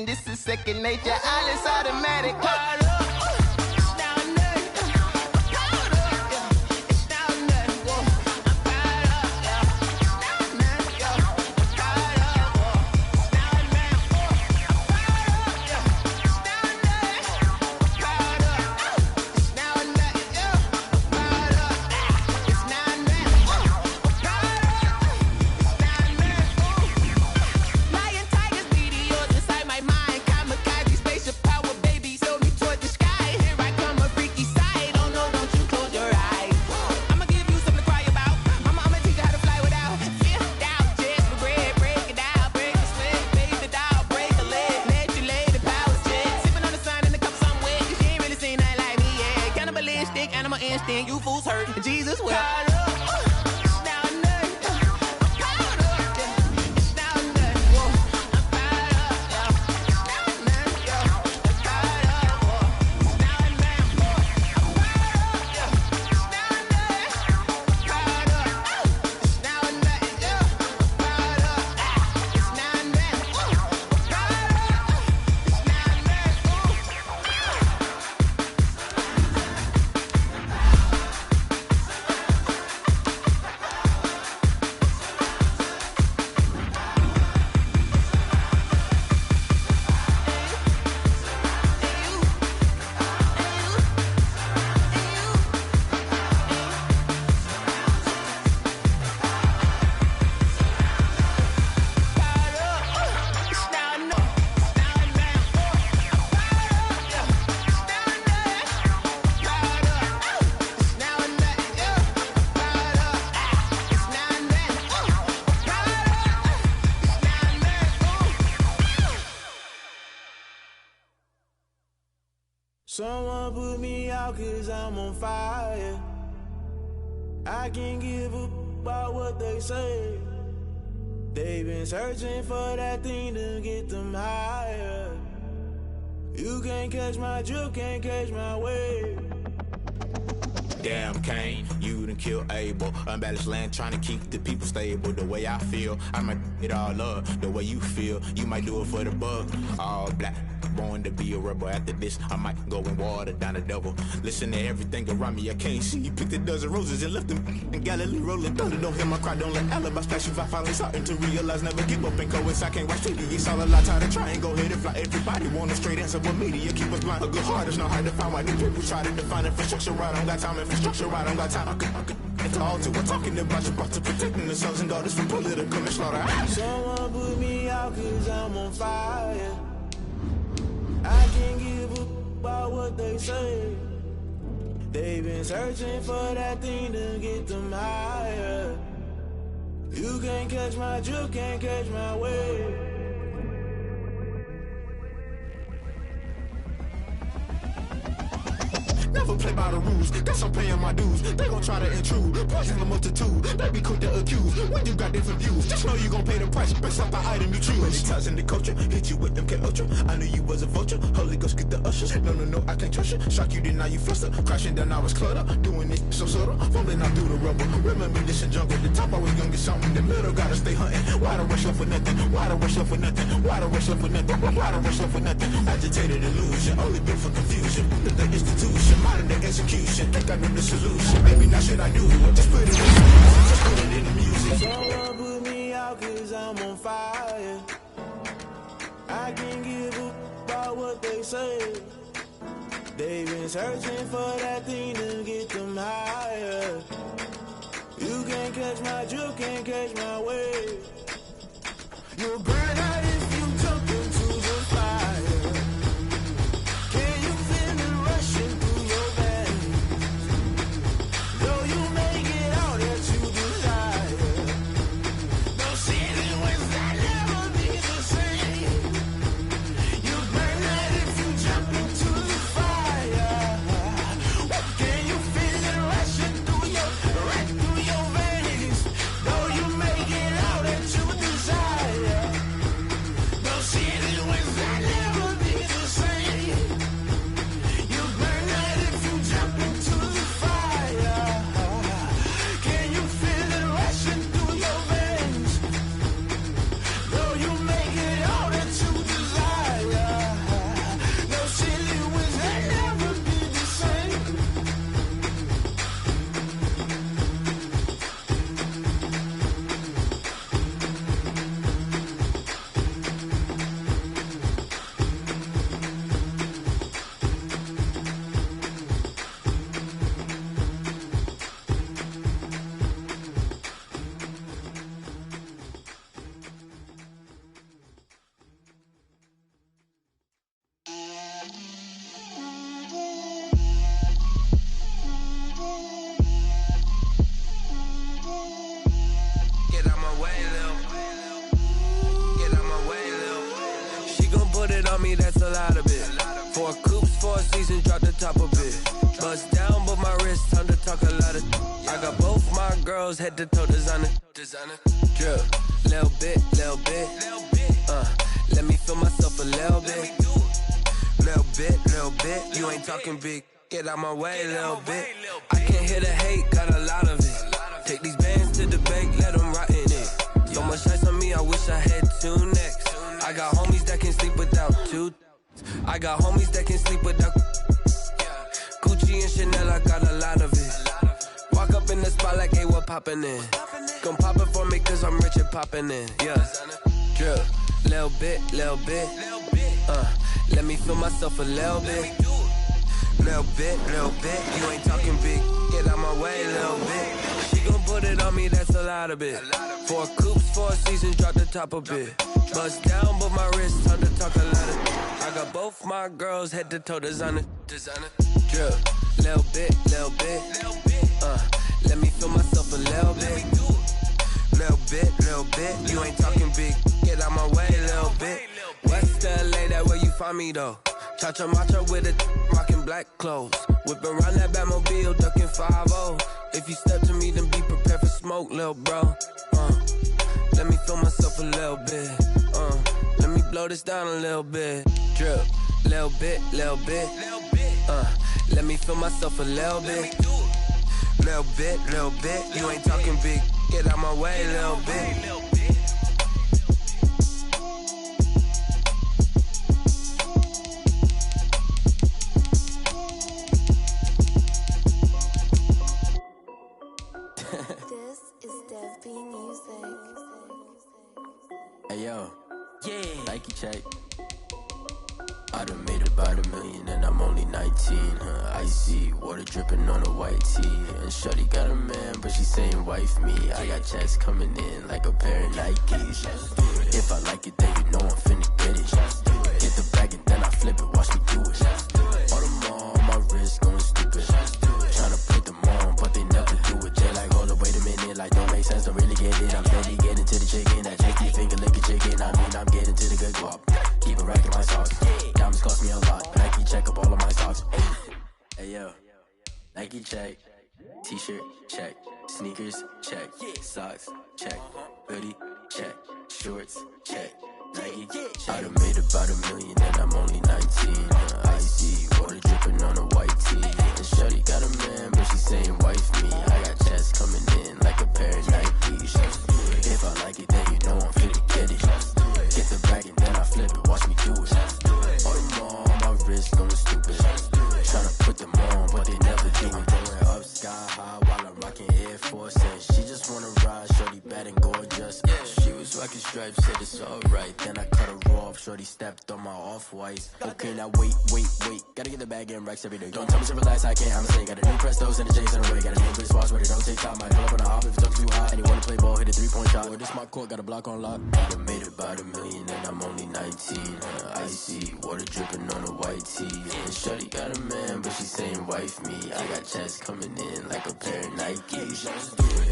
This is second nature. All is automatic. You fools hurt. Jesus will. Someone put me out 'cause I'm on fire. I can't give up about what they say. They've been searching for that thing to get them higher. You can't catch my drift, can't catch my wave. Damn, Kane, you done killed Abel. Unbalanced land, trying to keep the people stable. The way I feel, I might it all up. The way you feel, you might do it for the buck. All black, born to be a rebel. After this, I might go and water down the devil. Listen to everything around me, I can't see. You picked a dozen roses and left them in Galilee rolling thunder. Don't hear my cry, don't let alibis flash. If I finally starting to realize, never give up and coincide. I can't watch TV, it's all a lot. Try to try and go ahead and fly. Everybody want a straight answer, but media keep us blind. A good heart is not hard to find. Why do people try to define infrastructure right? I don't got time, infrastructure right, I don't got time. I could it's all to we're talking about you, about to protecting the sons and daughters from political and slaughter. Someone put me out 'cause I'm on fire. I can't give up about what they say. They've been searching for that thing to get them higher. You can't catch my drift, can't catch my wave. Never play by the rules, guess I'm paying my dues. They gon' try to intrude, poison the multitude. They be quick to accuse, when you got different views. Just know you gon' pay the price, based off the item you choose. Many times in the culture, hit you with them K-Ultra. I knew you was a vulture, Holy Ghost get the ushers. No, I can't trust you. Shock you, then now you fluster. Crashing down, I was cluttered. Doing it so subtle, fumbling out through the rubble. Remember this in jungle, the top I was young and something. The middle gotta stay hunting. Why the rush left for nothing? Why the rush left for nothing? Why the rush left for nothing? Why the rush left for nothing? Agitated illusion, only built for confusion. The institution, modern day execution. Think I know the solution. Maybe now should I do it? Just put it in the music. Just put it in the music. Someone put me out 'cause I'm on fire. I can't give up about what they say. They've been searching for that thing to get them higher. You can't catch my drift, can't catch my wave. You'll burn out if you jump into the fire. Can you feel it rushing through your veins? Though you make it all that you desire. No city was that never be the same. You burn out if you jump into the fire. Can you feel it rushing through your veins? Though you make it all that you desire. No city was that never be the same. You burn out if you jump into the fire. Can you feel it rushing through your veins? Though you make it all that you desire. No city was that never be the same. Get out my way, Lil. Get out my way, Lil. She gon' put it on me, that's a lot of it. 4 coops, 4 seasons, drop the top of it. Bust down, but my wrist, time to talk a lot of. I got both my girls, head to toe designer. Drip, little bit. Let me feel myself a little bit. Little bit. You ain't talking big. Get out my way, little bit. I can't hear the hate, got a lot of it. Take these bands to the bank, let them rot in it. So much ice on me, I wish I had 2 necks. I got homies that can sleep without 2. I got homies that can sleep without Gucci and Chanel, I got a lot of it. Walk up in the spot like, hey, what poppin' in? Gon' pop it for me, cause I'm rich and poppin' in. Yeah, drip, little bit. Let me feel myself a little bit. Little bit. You ain't talking big. Get out my way, little bit. She gon' put it on me, that's a lot of it. 4 coops, 4 seasons, drop the top of it. Bust down, but my wrist, time to talk a lot of. I got both my girls, head to toe designer. Drip, little bit. Let me feel myself a little bit. Little bit. You ain't talking big. Get out my way, little bit. West LA, that where you find me though. Touch a matcha with a rockin' black clothes. Whippin' around that Batmobile, duckin' 5-0. If you step to me, then be prepared for smoke, lil' bro. Let me feel myself a little bit. Let me blow this down a little bit. Drip, little bit, little bit. Let me feel myself a little bit. Little bit, little bit. You ain't talking big. Get out my way, little bit. This is Dev B Music. Hey yo, yeah, Nike check. I done made about $1 million and I'm only 19. Icy water dripping on a white tee. And shorty got a man, but she saying wife me. I got checks coming in like a pair of Nikes. If I like it, then you know I'm finna get it. Get the bag and then I flip it, watch me do it. All them on my wrist going stupid. Tryna put them on, but they never do it. They like, hold up, wait a minute, like don't make sense, don't really get it. I'm steady getting to the chicken, that chicky finger licking chicken. I mean, I'm getting to the good guap. Keep it racking my socks. Diamonds cost me a lot. Nike check up all of my socks. Hey yo, Nike check. T-shirt check. Sneakers check. Socks check. Hoodie check. Shorts check. Nike check. I done made about $1 million and I'm only 19. Icy water dripping on a white tee. And shorty got a man, but she saying wife me. I got checks coming in like a pair of Nikes. If I like it, then you know I'm finna get it. Get the bag and then I flip it, watch me do it. All them on my wrist going stupid. Tryna put them on, but they never do it. Going up sky high while I'm rocking Air Force. And she just wanna ride, shorty bad and gorgeous. She was rocking stripes, said it's alright. Then I cut her off, shorty stepped on my off-whites. Okay, now wait. Gotta get the bag and racks every day. Don't tell me to relax, I can't, I'ma say. Got a new Prestos and the J's in the way. Got a new Chris Boss, but it don't take time. I pull up on the hop if it's talking too hot. And you wanna play ball, hit a 3-point shot. Or this my court, got a block on lock. I done made about $1 million and I'm only 19. Icy water dripping on a white tee. And shorty got a man, but she saying wife me. I got checks coming in like a pair of Nikes.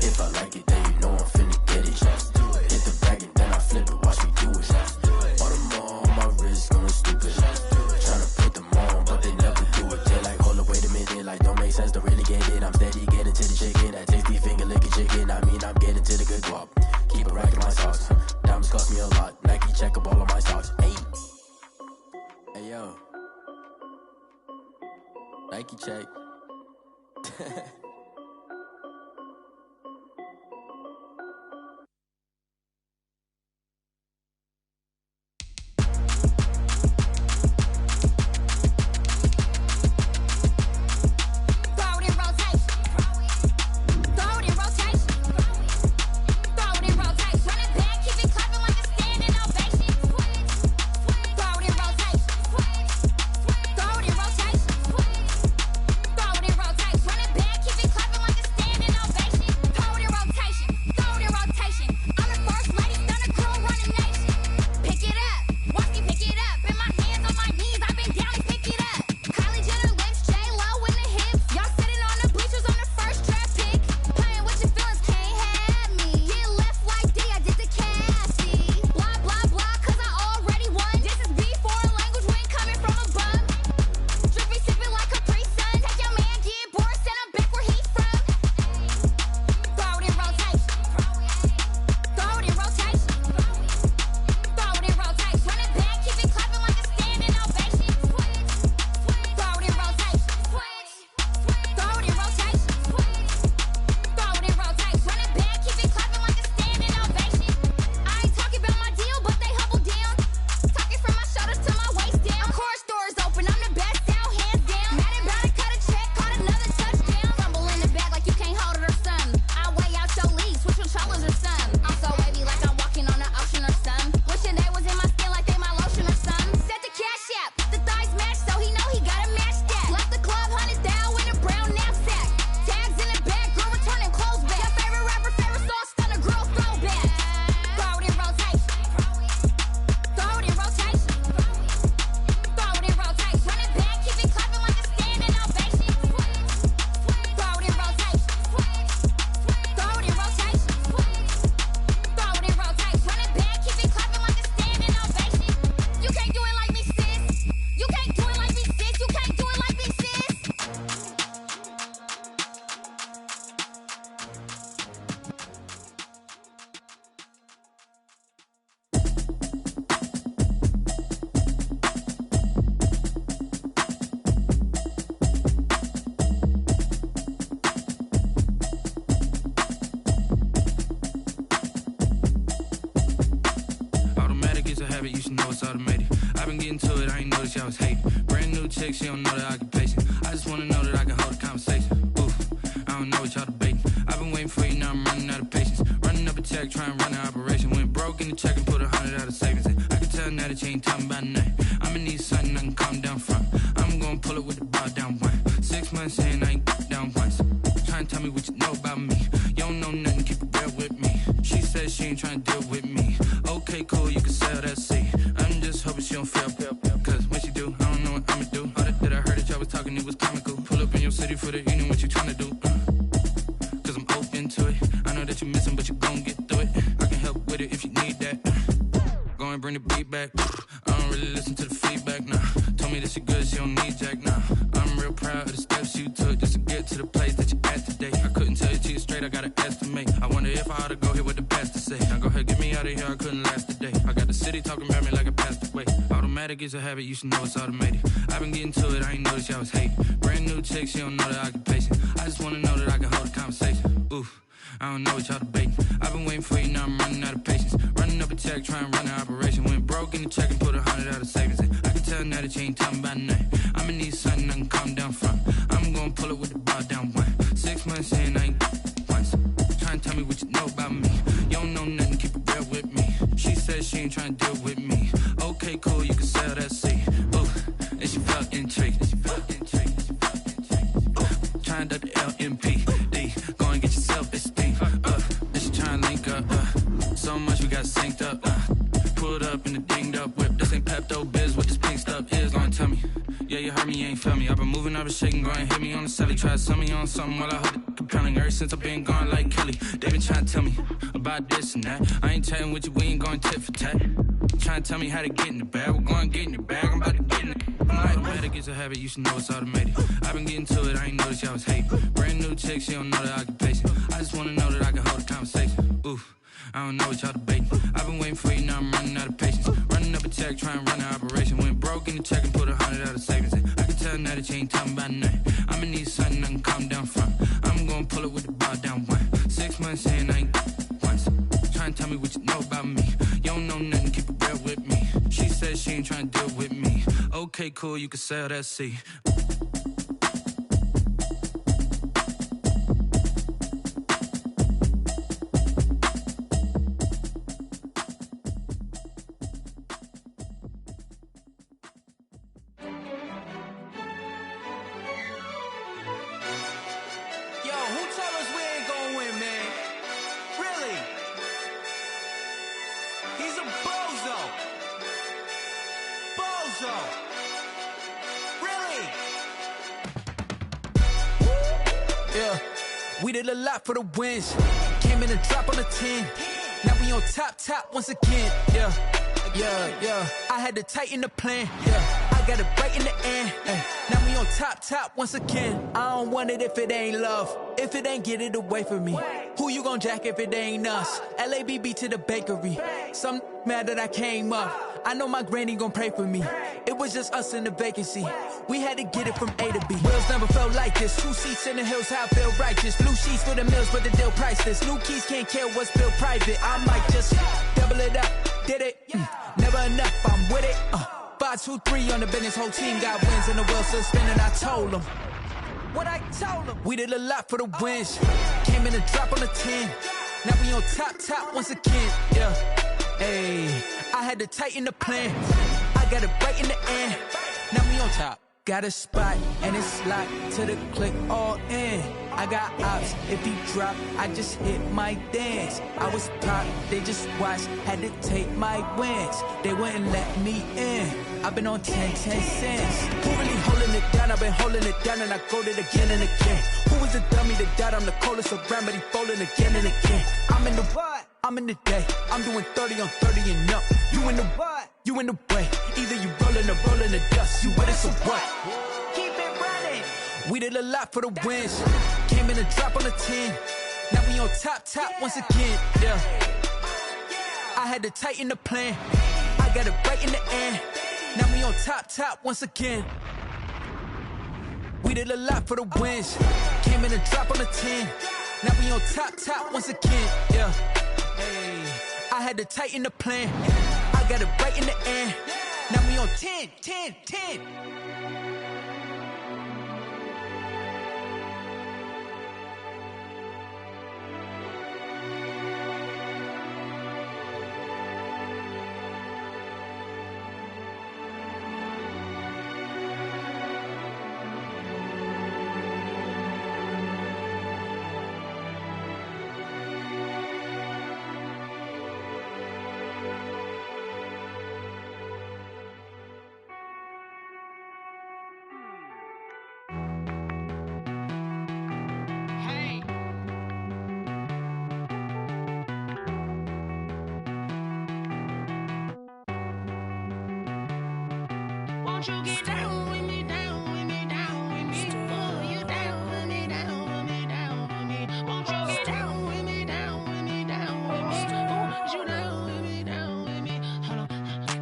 If I like it, then you know I'm finna get it. Hit the bag and then I flip it, watch me do it. All them on my wrist going stupid. Tryna put them on, but they never do it. They like, hold up, wait a minute, like don't make sense, don't really get it. I'm steady getting to the chicken, that tasty finger licking chicken. I mean, I'm getting to the good guap. Keep it racking my socks. Diamonds cost me a lot. Nike check up all of my stocks. Hey yo, Nike check. Keep it new chick, she don't know the occupation. I just wanna know that I can hold a conversation. Oof, I don't know what y'all debating. I've been waiting for you, now I'm running out of patience. Running up a check, trying to run an operation. Went broke in the check and put 100 out of savings in. I can tell now that you ain't talking about nothing. I'ma need something I can calm down from. I'm gonna pull it with the bar down one. 6 months in, I ain't down once. Trying to tell me what you know about me. You don't know nothing, keep it real with me. She says she ain't trying to deal with me. Okay, cool, you can sell that seat. I'm just hoping she don't fail. Cause when she do, I don't know what I'ma do. All that I heard that y'all was talking, it was comical. Pull up in your city for the evening, what you trying to do? Cause I'm open to it. I know that you're missing, but you gon' get through it. I can help with it if you need that. Go and bring the beat back. I don't really listen to the feedback, nah. Told me that she good, she don't need jack, nah. I'm real proud of the steps you took just to get to the place that you at today. I couldn't tell you to you straight, I gotta estimate. I wonder if I ought to go here with the best to say. Now go ahead, get me out of here, I couldn't last a day. I got the city talking about me like I passed away. Automatic is a habit, you should know it's automated. I've been getting to it, I ain't noticed y'all was hating. Brand new chick, she don't know the occupation. I just wanna know that I can hold a conversation. Oof, I don't know what y'all debating. I've been waiting for you, now I'm running out of patience. Running up a check, trying to run an operation. Went broke in the check and put 100 out of savings in. I can tell now that you ain't talking about nothing. I'ma need something I can calm down from. I'm gonna pull it with the bar down one. 6 months in, I ain't once. Trying to tell me what you know about me. You don't know nothing, keep it real with me. She says she ain't trying to deal with me. Okay, cool, you can sell that seat. Ooh, and she felt intrigued. Trying to the Lm3lma24's. Go and get yourself esteem. And she trying to link up. So much we got synced up. Pulled up in the dinged up whip. This ain't Pepto Biz, what this pink stuff is. Long tell me. Yeah, you heard me, you ain't felt me. I've been moving, I've been shaking, go and hit me on the celly. Try to sum me on something while I hold it compelling. Ever since I've been gone like Kelly, they been trying to tell me about this and that. I ain't chatting with you, we ain't going tit for tat. Trying to tell me how to get in the bag. We're going to get in the bag, I'm about to get in it. Automatic is a habit, you should know it's automated. I've been getting to it, I ain't noticed y'all was hating. Brand new chick, she don't know the occupation. I just wanna know that I can hold a conversation. Oof, I don't know what y'all debating. I've been waiting for you, now I'm running out of patience. Running up a check, trying to run an operation. Went broke in the check and put 100 out of savings in. I can tell now that you ain't talking about nothing. I'ma need something I can calm down from. I'm gonna pull it with the bar down one. 6 months in, I ain't once. Trying to tell me what you know about me. You don't know nothing, keep it real with me. She says she ain't trying to deal with me. Okay, cool, you can sell that seat. We did a lot for the wins. Came in and drop on the 10. Now we on top once again. Yeah. I had to tighten the plan. Yeah, I got it right in the end. Now we on top once again. I don't want it if it ain't love. If it ain't, get it away from me. Who you gon' jack if it ain't us? LABB to the bakery. Some mad that I came up. I know my granny gon' pray for me. It was just us in the vacancy. We had to get it from A to B. Wheels never felt like this. 2 seats in the hills, how I feel righteous. Blue sheets for the mills, but the deal priceless. New keys can't care what's built private. I might just double it up. Did it? Never enough, I'm with it. 5, 2, 3 on the business. Whole team got wins and the wheels still spinning. I told them what I told them. We did a lot for the wins. Came in and drop on the 10. Now we on top once again. Yeah. Hey, I had to tighten the plan. I got it right in the end. Now we on top. Got a spot and it's locked to the click all in. I got ops, if he drop, I just hit my dance. I was top, they just watched, had to take my wins. They wouldn't let me in. I've been on 10 cents. Who really holding it down? I've been holding it down and I go it again and again. Who was the dummy that died? I'm the coldest around, but he folding again and again. I'm in the what? I'm in the day. I'm doing 30 on 30 and up. You in the what? You in the way. Either you rolling or rolling the dust. You with us or what? Keep it running. We did a lot for the wins. Came in and drop on the 10. Now we on top once again. Yeah. I had to tighten the plan. I got it right in the end. Now we on top once again. We did a lot for the wins. Came in and drop on the 10. Now we on top once again. Yeah. Hey, I had to tighten the plan. I got it right in the end. Now we on 10. Won't you get down with me, down with me, down with me? Oh, you down with me, down with me, down with me? Won't you get down with me, down with me, down with me? Oh, you down with me, down with me? Hold on.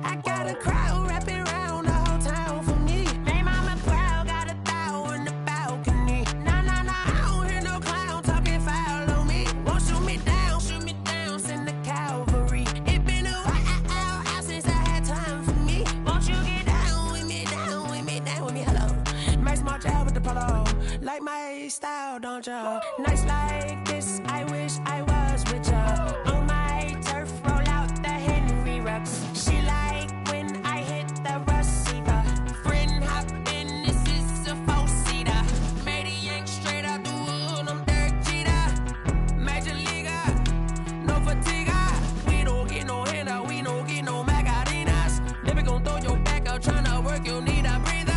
I got a crowd wrapping around the whole town for me. They mama proud, got a thou in the balcony. Nah, I don't hear no clown talking foul on me. Won't shoot me down, send the cavalry. It been a while since I had time for me. Won't you get down with me, down with me, down with me? Hello. Max March out with the polo. Like my style, don't ya? Nights like this, I wish I was with ya. On my turf, roll out the Henry Rux. She like when I hit the receiver. Friend hop in, this is a four-seater. Made a yank straight out the wood, I'm Derek Jeter. Major leaguer, no fatigue. We don't get no handout, we don't get no Macarinas. Never gon' throw your back out, tryna work, you need a breather.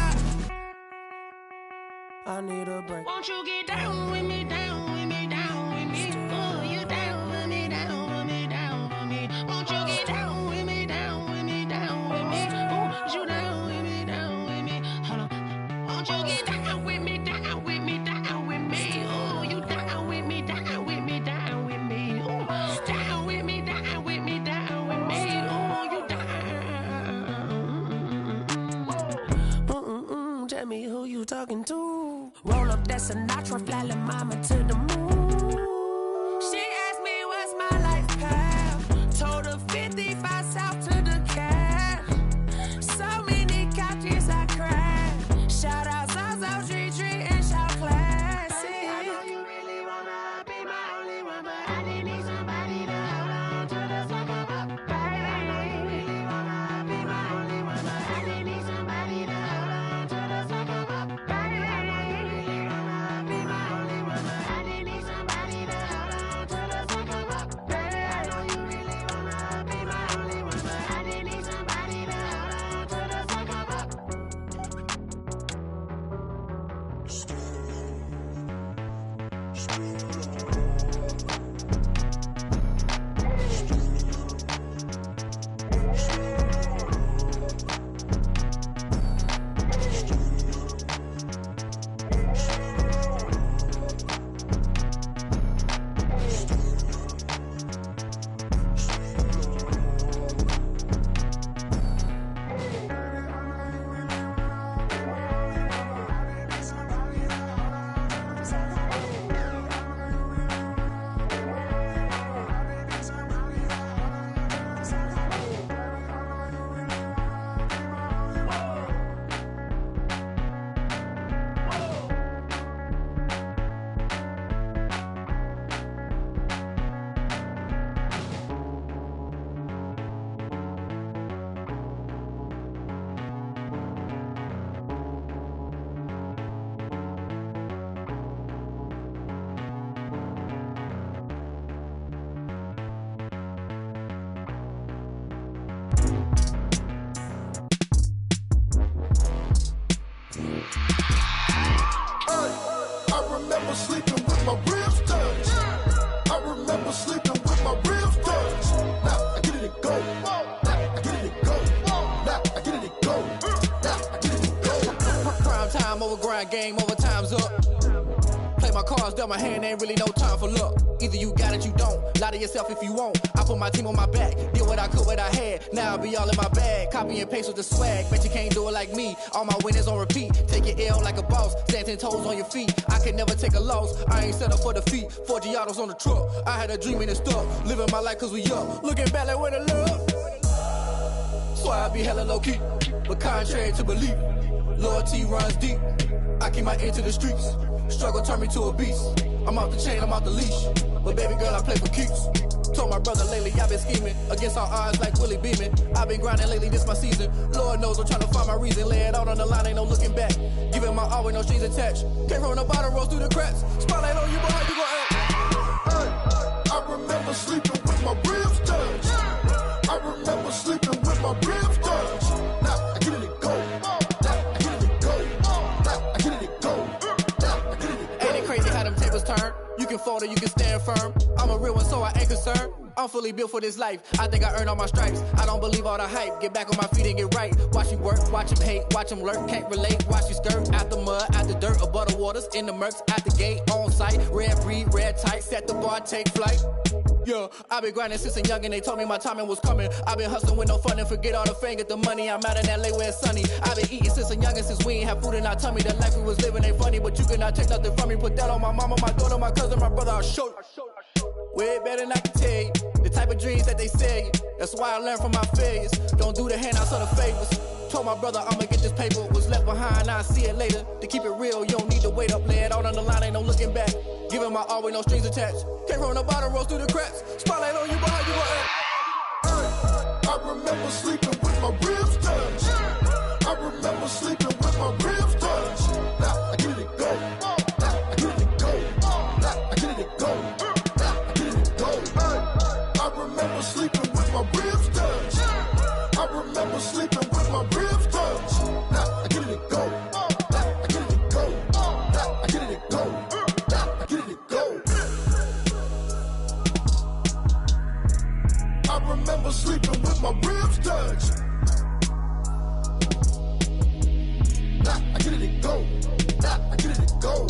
I need a break. Won't you get down with me, down with me, down with me? Oh, you down with me, down with me, down with me? Won't you get down with me, down with me, down with me? Oh, you down with me, down with me? Hold on. Won't you get down with me, down with me, down with me? Oh, you down with me, down with me, down with me? Oh, down with me, down with me, down with me? Oh, you down. Tell me who you talking to. Roll up that Sinatra, fly Lil Mama to the moon. She asked me what's my life path. Told her 55 south to the cat. So many couches I cried. Shout out Zazo, Tree, and shout classy. I know you really wanna be my only one, but I didn't need somebody to hold on to the second up. I know you really wanna be my only one, but I didn't need somebody to hold on to the second up. I know you really wanna be my only one, but I didn't need somebody to hold on to the second up. I know you really wanna be my only one, but I didn't need somebody to hold on to the second up. I remember sleeping with my ribs touched. I remember sleeping with my ribs touched. Now I get it and go. Now I get it and go. Now I get it and go. Now I get it and go. Prime time over grind game, over time's up. Play my cards, dealt my hand, ain't really no time for luck. Either you got it, you don't. Lie to yourself if you won't. I put my team on my back, did what I could, what I had. Now I'll be all in my bag. Copy and paste with the swag. Bet you can't do it like me. All my winners on repeat. Take your L like a boss. Stand 10 toes on your feet. I can never take a loss. I ain't set up for defeat. 4 Giottos on the truck. I had a dream and it stuck. Living my life cause we up. Looking back like where the love. So I be hella low key. But contrary to belief, loyalty runs deep. I keep my ear to the streets. Struggle turned me to a beast. I'm off the chain, I'm off the leash. But baby girl, I play for keeps. Told my brother lately, I've been scheming. Against all odds like Willie Beeman. I've been grinding lately, this my season. Lord knows I'm trying to find my reason. Lay it out on the line, ain't no looking back. Giving my all with no strings attached. Came from the bottom, rose through the cracks. Spotlight on you, boy, you gon' act. I remember sleeping with my ribs touched. I remember sleeping with my ribs touched. Now I get it and go. Now I get it and go. Now I get it and go. Now I get it and go. Ain't it crazy how them tables turn? You can falter, you can stand firm. I'm a real one, so I ain't concerned. I'm fully built for this life. I think I earned all my stripes. I don't believe all the hype. Get back on my feet and get right. Watch you work, watch him hate, watch him lurk. Can't relate, watch you skirt. Out the mud, out the dirt, above the waters, in the murks, at the gate, on site. Red breed, red tight, set the bar, take flight. Yeah, I been grinding since a youngin', they told me my timing was coming. I been hustling with no fun and forget all the fame, get the money. I'm out in LA where it's sunny. I been eating since a youngin', since we ain't have food in our tummy. The life we was living ain't funny, but you cannot take nothing from me. Put that on my mama, my daughter, my cousin, my brother, I'll show you. Way better than I can tell you. The type of dreams that they sell you. That's why I learned from my failures. Don't do the handouts or the favors. Told my brother I'ma get this paper. Was left behind, I'll see it later. To keep it real, you don't need to wait up. Lay it out on the line, ain't no looking back. Giving my all with no strings attached. Came from the bottom, rose through the cracks. Spotlight on you, behind you, I remember sleeping with my ribs touched. I remember sleeping with my ribs touched. Now I get it go. Now I get it go. Now I get it go. Now I get it go. I remember sleeping with my ribs touched. I remember sleeping with my ribs touched. Now I get it go. Now I get it go. Now I get it go. Now I get it go. I remember sleeping with my ribs touched. Now I get it go. Now I get it go.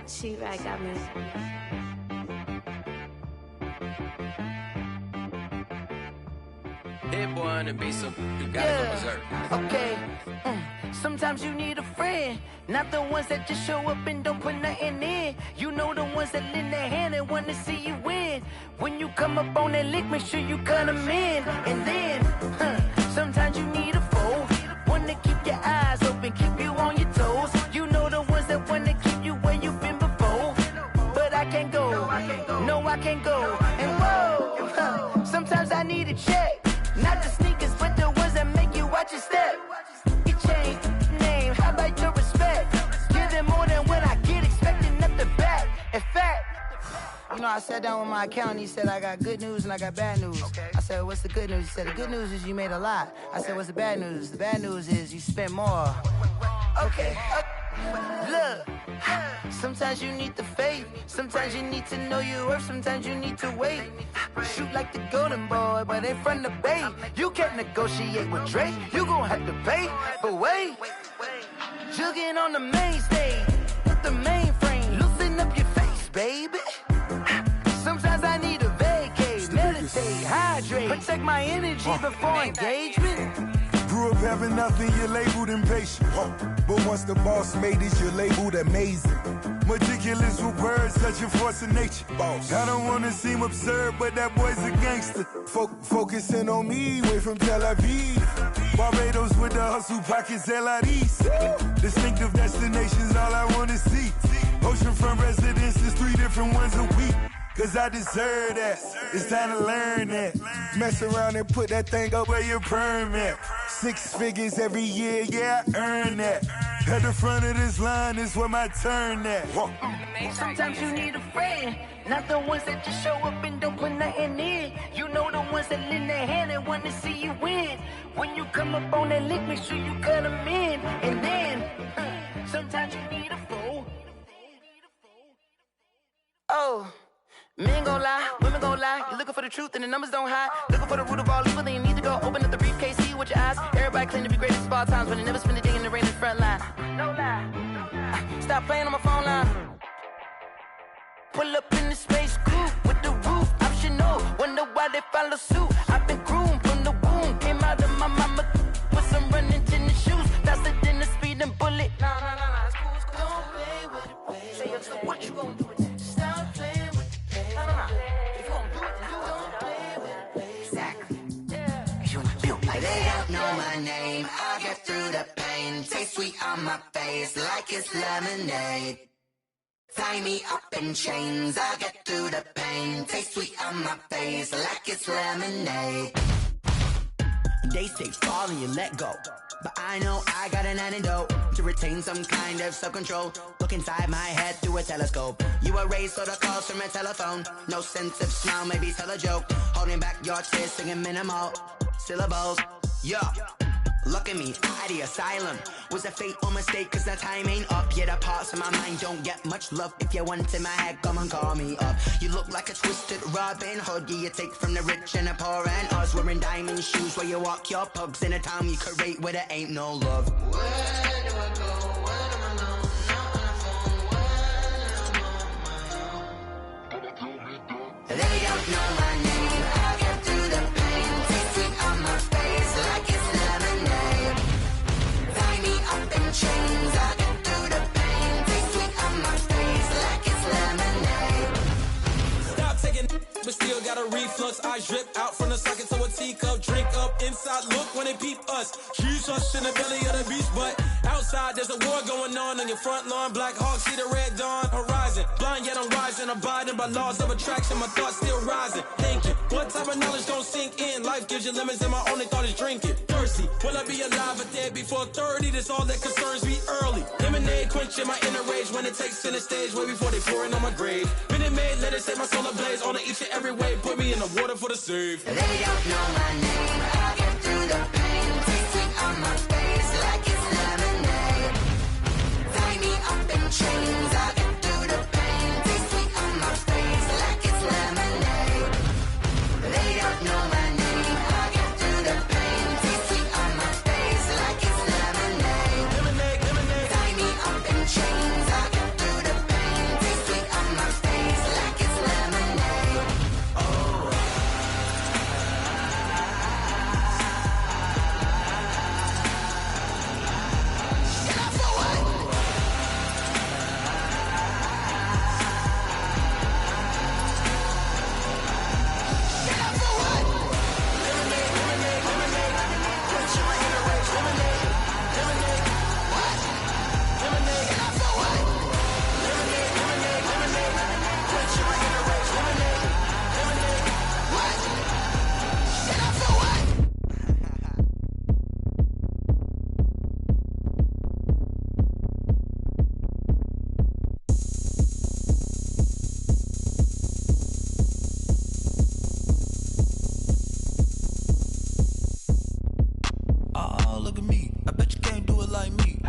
She-Rag got me. Hit boy on the beat, so you gotta go berserk. Okay. Sometimes you need a friend, not the ones that just show up and don't put nothing in. You know the ones that lend their hand and want to see you win. When you come up on that lick, make sure you cut them in. And then, sometimes you need a foe, one to keep your eyes open, keep you on your toes. You know the ones that want to keep you where you've been before. But I can't go, no I can't go. And whoa, sometimes I need a check. Not the sneakers, but the ones that make you watch your step. You change name, how about your respect? Give them more than what I get, expecting nothing back. In fact, you know, I sat down with my accountant, he said, I got good news and I got bad news. I said, what's the good news? He said, the good news is you made a lot. I said, what's the bad news? The bad news is you spent more. Okay, look, sometimes you need the faith, sometimes you need to know your worth, sometimes you need to wait. Shoot like the golden boy, but in front of the bay. You can't negotiate with Drake, you gon' have to pay. But wait, jugging on the main stage, with the mainframe, loosen up your face, baby. Sometimes I need a vacate, meditate, hydrate, protect my energy before engagement. Grew up having nothing, you're labeled impatient. But once the boss made it, you're labeled amazing. Meticulous with words, such a force of nature. I don't wanna seem absurd, but that boy's a gangster. Focusing on me, way from Tel Aviv. Barbados with the hustle pockets, LIDs. Distinctive destinations, all I wanna see. Oceanfront residences, 3 different ones a week. Cause I deserve that, it's time to learn that. Mess around and put that thing up where your perm at. 6 figures every year, yeah, I earn that. At the front of this line is where my turn at. Sometimes you need a friend, not the ones that just show up and don't put nothing in. You know the ones that lend their hand and want to see you win. When you come up on that lick, make sure you cut them in. And then, sometimes you need a foe. Oh. Men gon' lie, women gon' lie. You're looking for the truth and the numbers don't hide. Looking for the root of all evil, then you need to go open up the briefcase, see with your eyes. Everybody claim to be greatest of all times, but they never spend a day in the rain in the front line. No lie. Stop playing on my phone line. Pull up in the space coupe with the roof optional. Wonder why they follow suit. I've been groomed from the womb. Came out of my mama with some running tennis shoes. Faster than the speeding bullet. Nah, it's cool, it's cool. Don't play with it, baby. Say it, so what you gon' do with it? Stop playing with it. If you gon' do it, then you don't play with it, baby. Exactly. Yeah. You built like they don't know my name. I'll get through the pain. Taste sweet on my face like it's lemonade. Tie me up in chains. I'll get through the pain. Taste sweet on my face like it's lemonade. They say fall and you let go, but I know I got an antidote to retain some kind of self-control. Look inside my head through a telescope. You erase all the calls from a telephone. No sense of smile, maybe tell a joke. Holding back your tears, singing minimal syllables. Yeah, Look at me, out of the asylum. Was a fate or mistake, cause the time ain't up. Yet the parts of my mind don't get much love. If you want in my head, come and call me up. You look like a twisted Robin Hood. Yeah, you take from the rich and the poor and us. Wearing diamond shoes where you walk your pugs. In a town you create where there ain't no love. Where do I go? Where do I go? Not on the phone. Where am I on? They don't know my name. I'll get through the pain. Taste sweet on my face like it's lemonade. Tie me up in chains. I'll get through the pain. Taste sweet on my face like it's lemonade. Stop taking, but still got a reflux. I drip out from the socket to a teacup. Drink up inside, look when they peep us. Huge us in the belly of the beach, but outside there's a war going on your front lawn. Black Hawk see the red dawn horizon. Blind yet I'm rising, abiding by laws of attraction. My thoughts still rising. Thinking, what type of knowledge gon' sink in? Life gives you lemons and my only thought is drinking. Thirsty, will I be alive or dead before 30? That's all that concerns me early. Lemonade quenching my inner rage when it takes center stage way before they pour it on my grave. Minute Maid, let it set my soul ablaze on each and every way. Put me in the water for the save. They don't know my name. I'll get through the pain. Taste sweet on my face like it's lemonade. Tie me up in chains. I'll get through the pain. Taste sweet on my face like it's lemonade. They don't know my name. I'll get through the pain. Taste sweet on my face like it's lemonade. Lemonade, lemonade. Tie me up in chains. I'll get through the pain. Taste sweet on my face like it's lemonade. Oh. Oh, look at me. I bet you can't do it like me.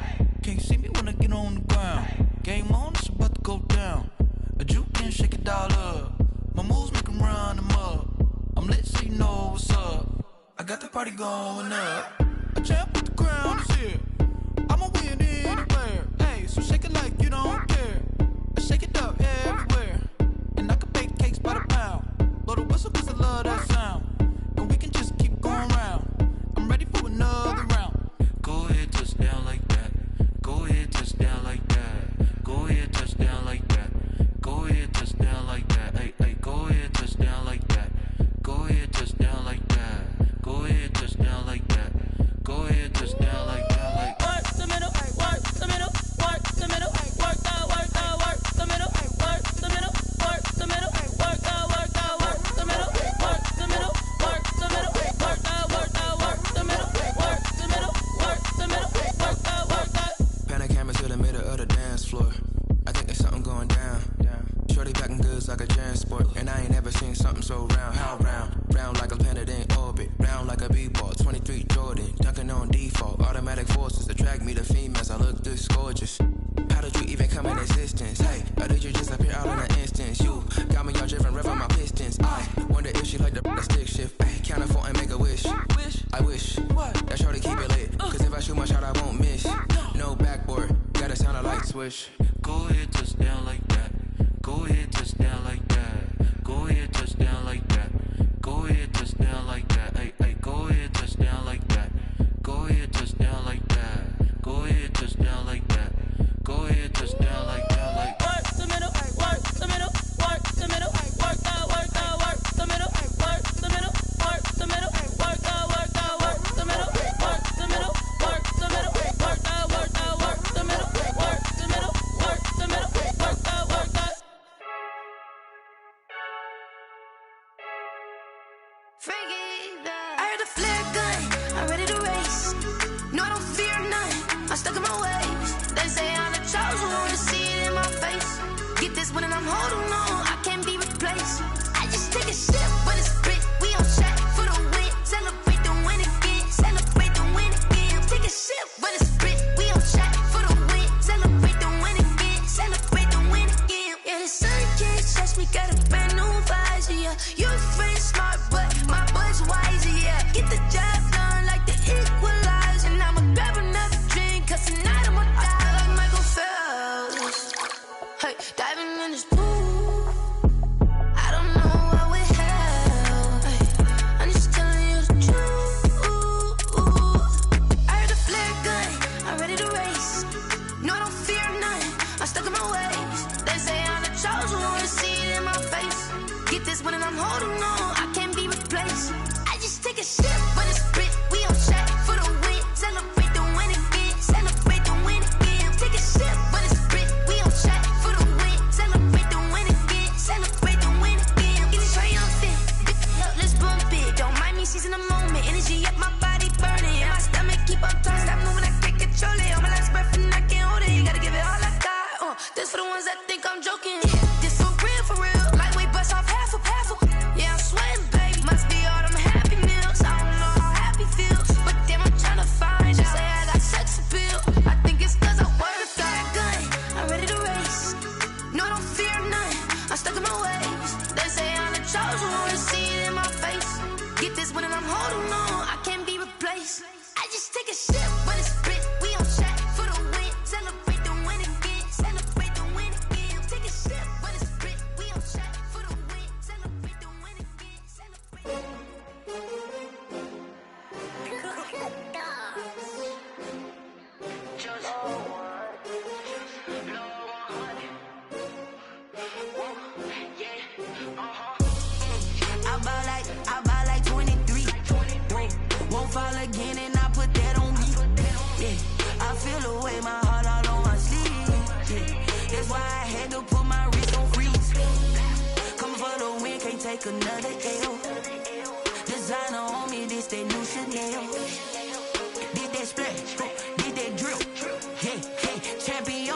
Can't see me when I get on the ground. Game on, it's about to go down. A juke can shake it all up. My moves make 'em run them up. I'm lit so you know what's up. I got the party going up. A champ with the crown is here. I'ma win anywhere. Hey, so shake it like you don't care. I shake it up everywhere. And I can bake cakes by the pound. Blow the whistle 'cause I love that sound. And we can just keep going round. I'm ready for another round. Go ahead, touch down like that. Go ahead, touch down like that. Go ahead, touch down like that. Go ahead, touch down like that. Hey, hey, go ahead, touch down like that. Go ahead, touch down like that. Go ahead, touch down like that. Go ahead, touch down like that. Like work the middle, work the middle, work the middle, work the middle, work the middle, work the middle, work the middle, work the middle, work the middle, work the middle, work the middle, work the middle, work the. Pan a camera to the middle of the dance floor. I think there's something going down. Shorty backing goods like a transport. And I ain't never seen something so round. How round? Round like a planet in orbit. Round like a b-ball. 23 Jordan. Dunking on default. Automatic forces attract me to females. I look this gorgeous. How did you even come in existence? Hey, or did you just appear out in an instance? You got me all driven, revving my pistons. I wonder if she like the stick shift. Hey, count a 4 and make a wish. I wish that shorty keep it lit. Cause if I shoot my shot, I won't miss. No backboard, gotta sound a light switch. Go ahead, touch down like that. Go ahead, touch down like that. Go ahead, touch down like that. Go ahead, touch down like that. Hey, hey, go ahead, touch down like that. Go ahead, touch down like that. Go ahead, touch down like that. Go ahead, touch down like that. Like work the middle, work the middle, work the middle, work the middle, work the middle, work the middle, work the middle, work the middle, work the middle, work the middle, work the middle, work the middle, work the middle, work the middle, work the. I heard the flare gun, I'm ready to race. No, I don't fear none, I'm stuck in my ways. They say I'm the chosen one, to see it in my face. Get this one and I'm holding on, I can't be replaced. I just take a sip, but it's spit, we on track for the win. Celebrate the win again, celebrate the win again. she's in the moment. Energy up, my body burning. And my stomach keep up turning. Stop moving, I can't control it. All my life's breath and I can't hold it. You gotta give it all I got. This for the ones that think I'm joking. This for real. Lightweight bust off half a. Yeah, I'm sweating, baby. Must be all them happy meals. I don't know how happy feels, but damn, I'm tryna find out. Say I got sex appeal. I think it's 'cause I work. Got a gun, I'm ready to race. No, I don't fear none. I'm stuck in my ways. They say I'm the chosen one. See it in my face. Get this one and I'm holding on. I can't be replaced. I just take a sip, but it's spit. We on track for the win. Celebrate the win again. Celebrate the win again. Take a sip, but it's spit. We on track for the win. Celebrate the win again. Celebrate. I buy like 23. Won't fall again and I put that on me. Yeah, I feel the way, my heart all on my sleeve. Yeah, that's why I had to put my wrist on freeze. Coming for the win, can't take another L. Designer on me, this that new Chanel. Did that splash, did that drill. Yeah, champion,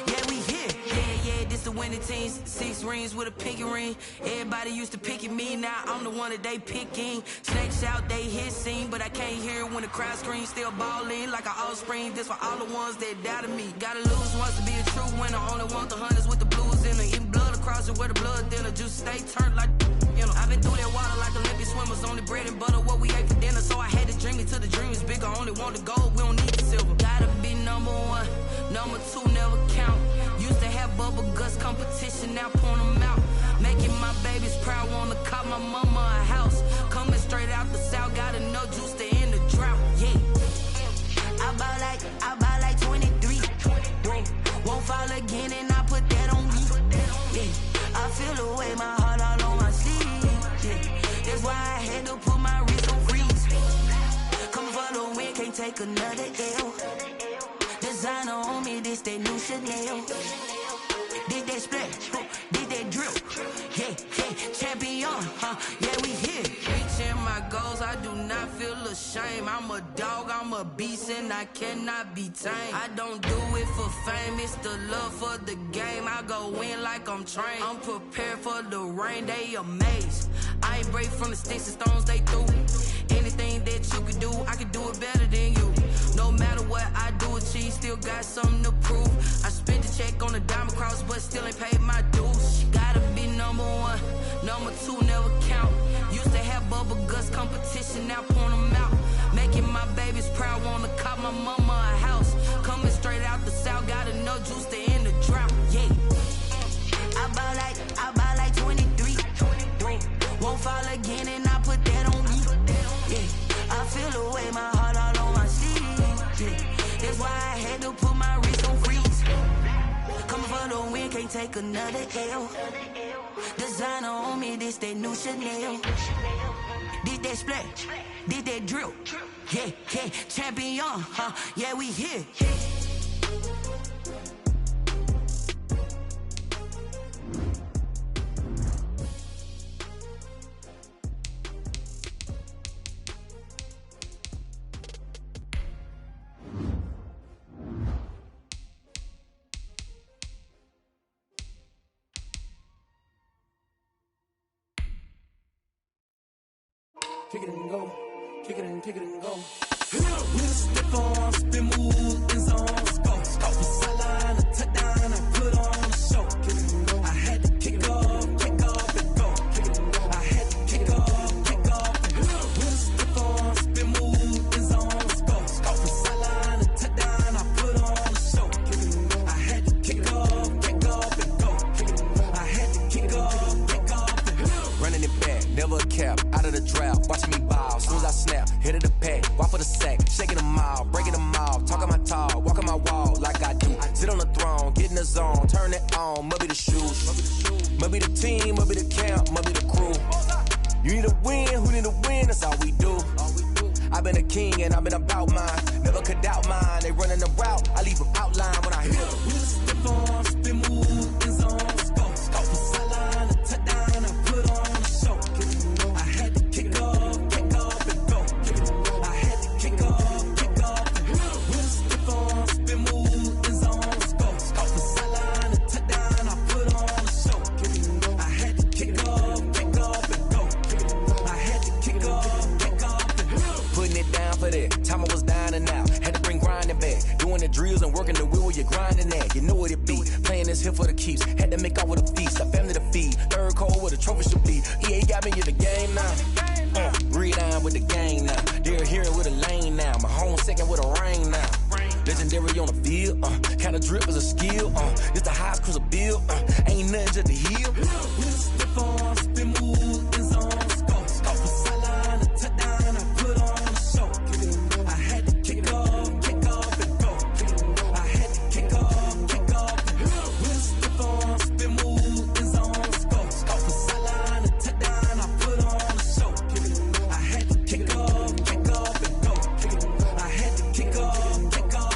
yeah, we here. Yeah, this the winning teams. 6 rings with a pinky ring. Everybody used to picking me, now I'm the one that they picking. Snakes out, they hit scene, but I can't hear it when the crowd screams. Still balling like an offspring. This for all the ones that doubted me. Gotta lose once to be a true winner. Only want the hunters with the blues in her. Eating blood across it where the blood thinner. Juice stay turned like, you know. I've been through that water like Olympic swimmers. Only bread and butter, what we ate for dinner. So I had to dream it till the dream is bigger. Only want the gold, we don't need the silver. Gotta be number 1, number 2 never count. Used to have bubble guts competition, now point them out. Making my babies proud, wanna cop my mama a house. Coming straight out the south, got enough juice to end the drought. Yeah, I buy like 23. Won't fall again and I put that on me. Yeah, I feel the way, my heart all on my sleeve. Yeah, that's why I had to put my wrist on freeze. Coming for the win, can't take another L. Designer on me, this that new Chanel. Did that splash, did that drill. Yeah, champion, yeah, we here. Reaching my goals, I do not feel ashamed. I'm a dog, I'm a beast, and I cannot be tamed. I don't do it for fame, it's the love for the game. I go in like I'm trained. I'm prepared for the rain, they amazed. I ain't break from the sticks and stones they threw. Anything that you could do, I could do it better than you. No matter what I do, achieve, still got something to prove. I spent the check on the diamond cross, but still ain't paid my dues. Gotta be number 1, number 2 never count. Used to have bubble guts competition, now point them out. Making my babies proud, wanna cop my mama a house. Coming straight out the south, got enough juice to end the drought. Yeah, I buy like 23. Won't fall again and I put that on me. Yeah, I feel the way, my heart all on my sleeve. Yeah, that's why I had to put my wrist on freeze. Coming for the win, can't take another L. Designer on me, this that new Chanel. Did that splash, did that drill. Yeah, champion, yeah, we here. Kick it and go, kick it and go. With a stiff on, spin move, in zone, scope. From sideline to touchdown, I put on a show. Kick it and go. I had to kick off and go. Kick it and go. I had to kick off and go. With a stiff on, spin move, in zone, scope. From sideline to touchdown, I put on a show. Kick it and go. I had to kick off and go. Kick it and go. I had to kick off and go. Running it back, never a cap, out of the drought. Watching me ball, soon as I snap, hit of the pack, walk for the sack, shaking them all, breaking them off, talking my talk, walking my wall like I do. Sit on the throne, get in the zone, turn it on, must be the shoes, must be the team, must be the camp, must be the crew. You need a win, who need a win, that's all we do. I've been a king and I've been about mine, never could doubt mine. They running the route, I leave them outline when I hit them. With a stiff on, spin move, in zone, scope. From sideline to touchdown, I put on a show. I had to kick off the drills and working the wheel where you're grinding at. You know what it be. Playing this here for the keeps. Had to make out with a feast. A family to feed. Third cold where the trophy should be. EA got me in the game now. Read on with the gang now. They're hearing with a lane now. My home second with a rain now. Legendary on the field. Kinda drip is a skill. It's the highest cruiser bill. Ain't nothing just to heal. Step on, spin move, is on scope. Scope for sideline, a touchdown, I put on a show. I had to kick off and go. I had to kick off and go. Step on, spin move, is on scope. Scope for sideline, a touchdown, I put on a show. I had to kick off and go. I had to kick off and go.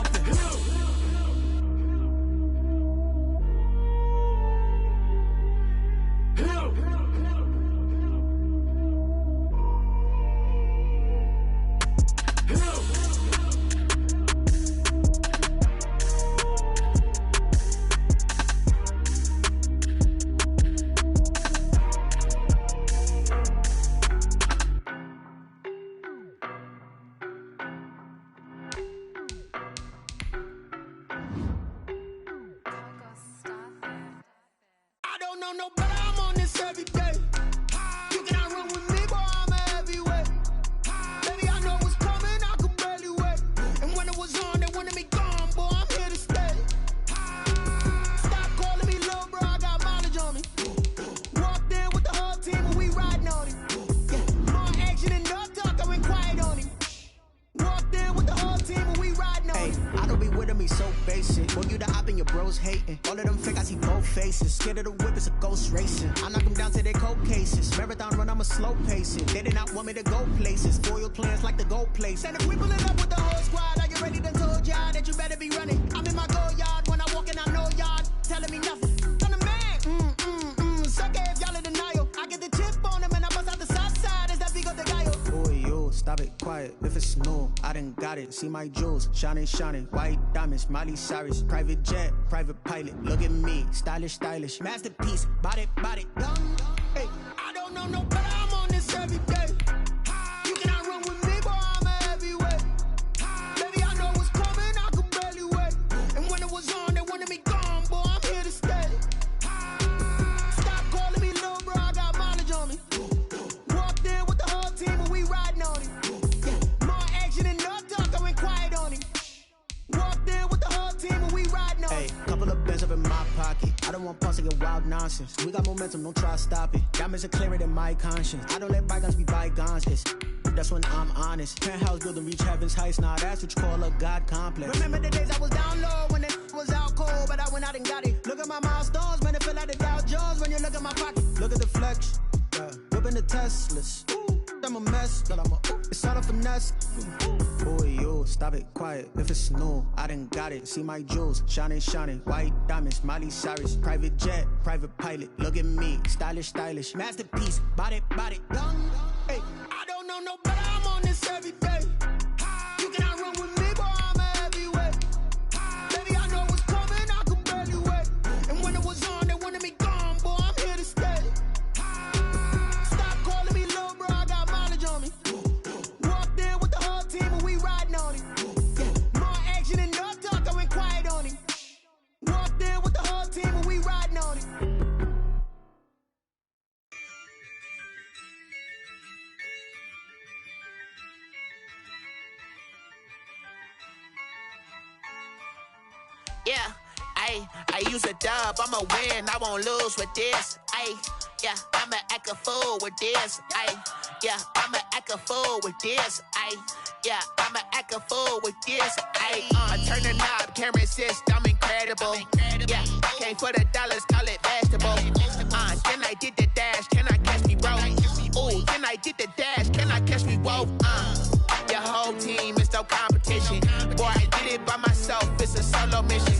I don't know no better, I'm on this every day. You cannot run with me, boy, I'm a heavyweight. Baby, I know what's coming, I could barely wait. And when it was on, they wanted me gone, boy, I'm here to stay. Stop calling me little bro, I got mileage on me. Walked in with the whole team and we riding on him. More action and no talk, I went quiet on him. Walked in with the whole team and we riding on him. I don't be with him, he's so basic. When you the op and your bros hating. All of them fake, I see both faces. Scared of the whip, it's a ghost racing. I knock them down to their cold cases. Marathon run, I'm a slow pacing. They did not want me to go places. Foil plans like the gold place. And if we pulling up with the whole squad, are you ready to told y'all that you better be running? I'm in my go yard, when I walk in, I know y'all telling me nothing. I'm the man, suck it if y'all in denial. I get the chip on him and I bust out the south side, is that Vigo de Gallo? Boy, yo, stop it, quiet. If it's new, I done got it. See my jewels, shining, white diamonds, Miley Cyrus, private jet, private pilot. Look at me, stylish, masterpiece, body, done. Hey, I don't know no better, I'm on this every day. You cannot run with me, boy, I'm a heavyweight. Baby, I know what's coming, I could barely wait. And when it was on, they wanted me gone, boy, I'm here to stay. Stop calling me little bro, I got mileage on me. Walked in with the whole team and we riding on him. More action and no talk, I went quiet on him. Walked in with the whole team and we riding on him. Couple of bands up in my pocket. I don't want pause to get wild nonsense. We got momentum, don't try to stop it. Diamonds are clearer than my conscience. I don't let bygones be bygones. That's when I'm honest. Penthouse building, reach heaven's heights. Now that's what you call a God complex. Remember the days I was down low when it was out cold, but I went out and got it. Look at my milestones, man, it feel like the Dow Jones when you look at my pocket. Look at the flex, whipping the Teslas. I'm a mess, but it's all a finesse. Boy, yo, stop it, quiet. If it's new, I done got it. See my jewels, shining, white diamonds, Miley Cyrus, private jet, private pilot. Look at me, stylish, masterpiece, body, done. Hey, I don't know no better, I'm on this every day. You cannot run with me, boy, I'm a heavyweight. Baby, I know what's coming, I could barely wait. And when it was on, they wanted me gone, boy, I'm here to stay. Stop calling me little bro, I got mileage on me. Walked in with the whole team and we riding on him. More action and no talk, I went quiet on him. Walked in with the whole team and we riding on him. Yeah, I use a dub, I'ma win, I won't lose with this. Yeah, I'ma act a fool with this. Yeah, I'ma act a fool with this. Yeah, I'ma act a fool with this. I turn the knob, camera assist, I'm incredible. Yeah, came for the dollars, call it vegetable. Then I did the dash, can I catch me, bro? Ooh, then I did the dash, can I catch me, whoa? Your whole team is no competition. Boy, I did it by myself, it's a solo mission.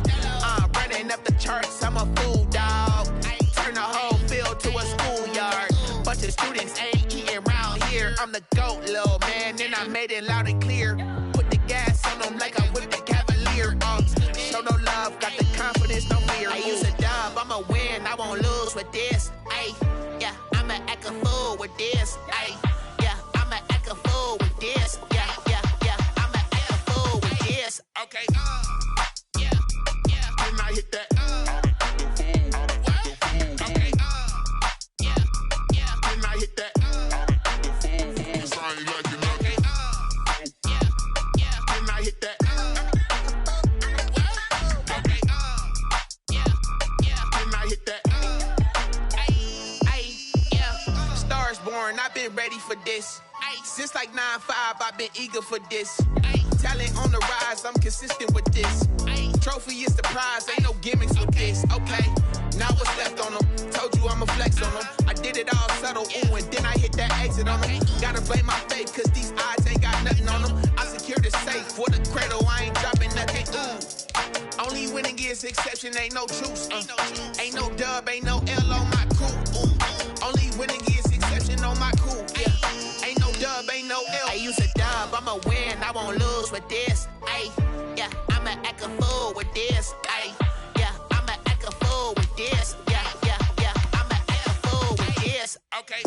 Running up the charts, I'm a fool, dog. Turn the whole field to a schoolyard. Bunch of students ain't eating round here. I'm the GOAT, little man, and I made it loud and clear. Put the gas on them like I whipped the Cavalier. Show no love, got the confidence, no fear. I use a dub, I'ma win, I won't lose with this. Yeah, I'ma act a fool with this. Yeah, I'ma act a fool with this. Yeah, I'ma act a fool with this. Okay. this. Since like 9-5, I've been eager for this. Talent on the rise, I'm consistent with this. Trophy is the prize, ain't no gimmicks with this. Okay, now what's left on them? Told you I'ma flex on them. I did it all subtle, ooh, and then I hit that exit on them. Gotta blame my faith, cause these odds ain't got nothing on them. I secured the safe for the cradle, I ain't dropping nothing, ooh. Only winning is exception, ain't no truce. Ain't no dub, ain't no L on my crew. Ooh. Only winning is exception on my crew. Yeah, ain't no dub, ain't no L. I use a dub, I'ma win, I won't lose with this. Ay, yeah, I'ma act a fool with this. Ay, yeah, I'ma act a fool with this. Yeah, I'ma act a fool with this. Okay,